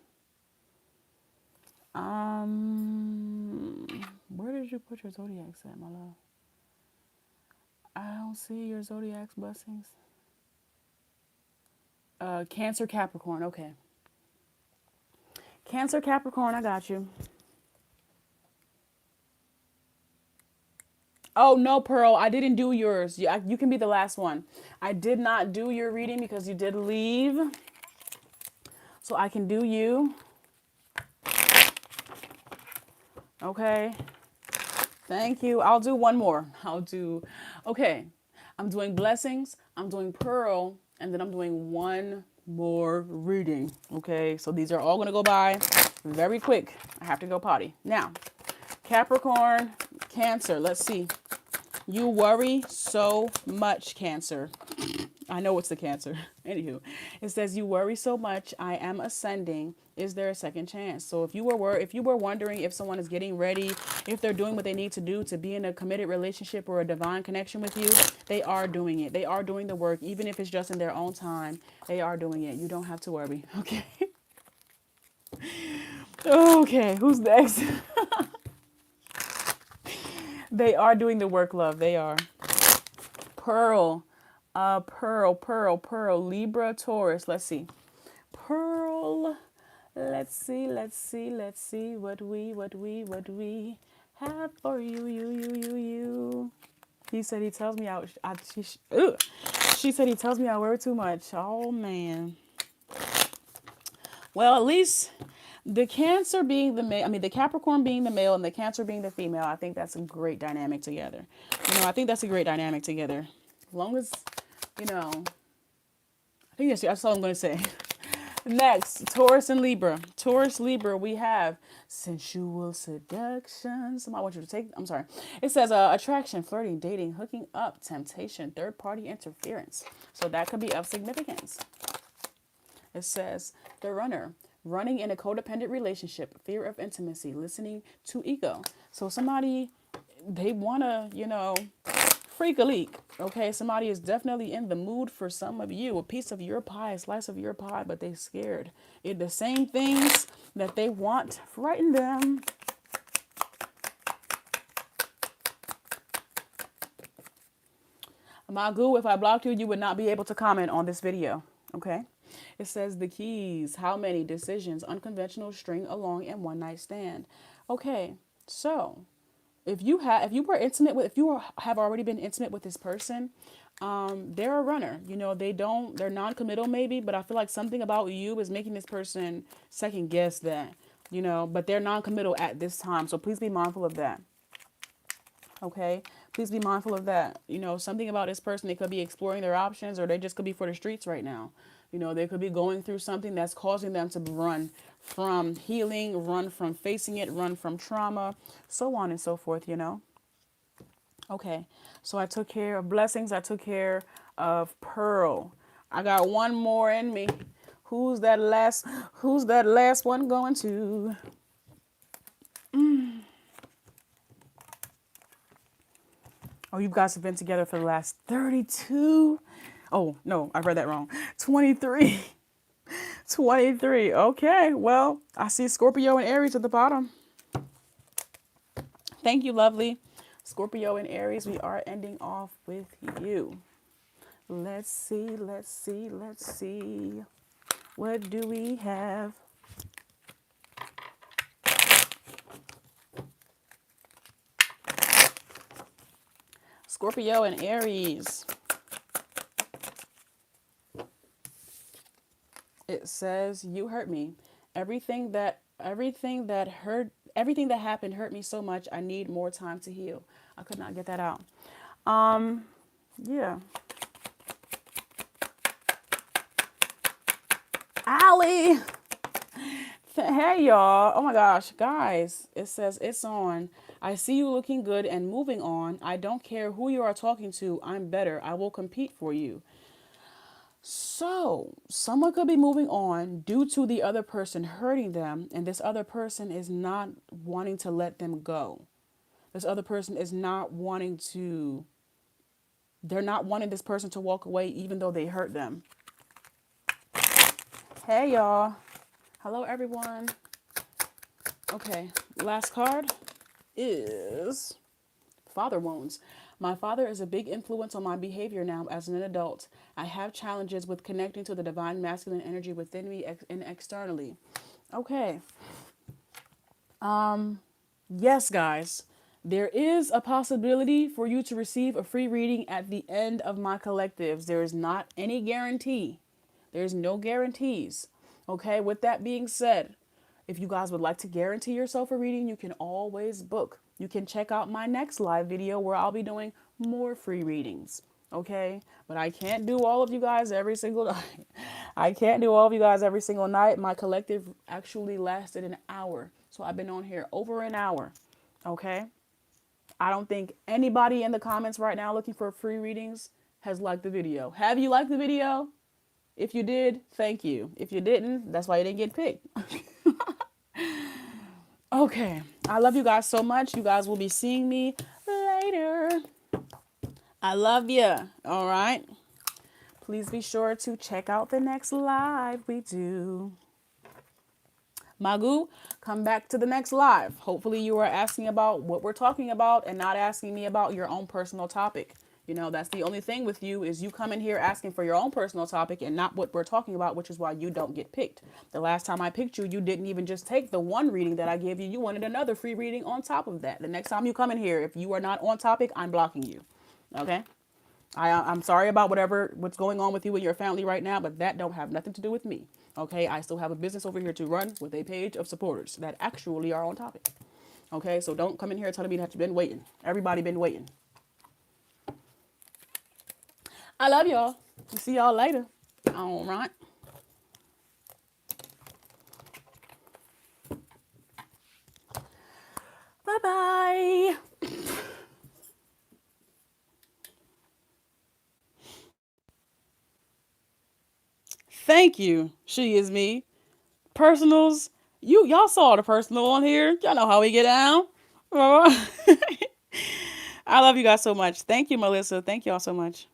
Where did you put your zodiacs at, my love? I don't see your zodiacs blessings. Cancer, Capricorn. Okay. Cancer, Capricorn, I got you. Oh, no, Pearl, I didn't do yours. You can be the last one. I did not do your reading because you did leave. So I can do you. Okay. Thank you. I'll do one more. Okay. I'm doing blessings, I'm doing Pearl, and then I'm doing one more reading. Okay. So these are all going to go by very quick. I have to go potty. Now, Capricorn, Cancer. Let's see. You worry so much, Cancer. I know it's the Cancer. Anywho, it says you worry so much. I am ascending. Is there a second chance? So if you were wondering if someone is getting ready, if they're doing what they need to do to be in a committed relationship or a divine connection with you, they are doing it. They are doing the work, even if it's just in their own time. They are doing it. You don't have to worry. Okay. Okay. Who's next? They are doing the work, love. They are. Pearl. Pearl, Libra, Taurus. Let's see. Pearl. Let's see what we have for you. He said he tells me she said he tells me I worry too much. Oh man. Well, at least the Cancer being the male, the Capricorn being the male and the Cancer being the female, I think that's a great dynamic together. I think that's a great dynamic together. As long as, I think that's all I'm going to say. Next, Taurus and Libra. Taurus, Libra, we have sensual seduction. Somebody want you to take, I'm sorry. It says attraction, flirting, dating, hooking up, temptation, third-party interference. So that could be of significance. It says the runner, running in a codependent relationship, fear of intimacy, listening to ego. So somebody, they want to, freak a leak. Okay, somebody is definitely in the mood for some of you, a piece of your pie, a slice of your pie, but they scared. The same things that they want frighten them. Magu, if I blocked you, you would not be able to comment on this video. Okay. It says the keys, how many decisions, unconventional, string along, and one night stand. Okay, so if you have already been intimate with this person, they're a runner. They're non-committal maybe, but I feel like something about you is making this person second guess that, but they're non-committal at this time. So please be mindful of that. Okay, please be mindful of that. Something about this person, they could be exploring their options, or they just could be for the streets right now. They could be going through something that's causing them to run from healing, run from facing it, run from trauma, so on and so forth, Okay, so I took care of blessings. I took care of Pearl. I got one more in me. Who's that last one going to? Oh, you guys have been together for the last 32. Oh, no, I read that wrong. 23. 23. Okay, well, I see Scorpio and Aries at the bottom. Thank you, lovely. Scorpio and Aries, we are ending off with you. Let's see. What do we have? Scorpio and Aries. It says, you hurt me. Everything that happened hurt me so much. I need more time to heal. I could not get that out. Yeah. Allie. Hey y'all. Oh my gosh, guys. It says it's on. I see you looking good and moving on. I don't care who you are talking to. I'm better. I will compete for you. So, someone could be moving on due to the other person hurting them, and this other person is not wanting to let them go. This other person is not wanting to, they're not wanting this person to walk away even though they hurt them. Hey, y'all. Hello, everyone. Okay, last card is father wounds. My father is a big influence on my behavior now as an adult. I have challenges with connecting to the divine masculine energy within me and externally. Okay. Yes, guys. There is a possibility for you to receive a free reading at the end of my collectives. There is not any guarantee. There's no guarantees. Okay, with that being said, if you guys would like to guarantee yourself a reading, you can always book. You can check out my next live video where I'll be doing more free readings. Okay, but I can't do all of you guys every single night. I can't do all of you guys every single night. My collective actually lasted an hour. So I've been on here over an hour. Okay. I don't think anybody in the comments right now looking for free readings has liked the video. Have you liked the video? If you did, thank you. If you didn't, that's why you didn't get picked. Okay. I love you guys so much. You guys will be seeing me later. I love you. All right. Please be sure to check out the next live we do. Magu, come back to the next live. Hopefully you are asking about what we're talking about and not asking me about your own personal topic. You know, that's the only thing with you is you come in here asking for your own personal topic and not what we're talking about, which is why you don't get picked. The last time I picked you, you didn't even just take the one reading that I gave you. You wanted another free reading on top of that. The next time you come in here, if you are not on topic, I'm blocking you. Okay? I'm sorry about what's going on with you and your family right now, but that don't have nothing to do with me. Okay, I still have a business over here to run with a page of supporters that actually are on topic. Okay, so don't come in here telling me that you've been waiting. Everybody been waiting. I love y'all. See y'all later. All right. Bye-bye. Thank you. She is me. Personals. Y'all saw the personal on here. Y'all know how we get down. I love you guys so much. Thank you, Melissa. Thank y'all so much.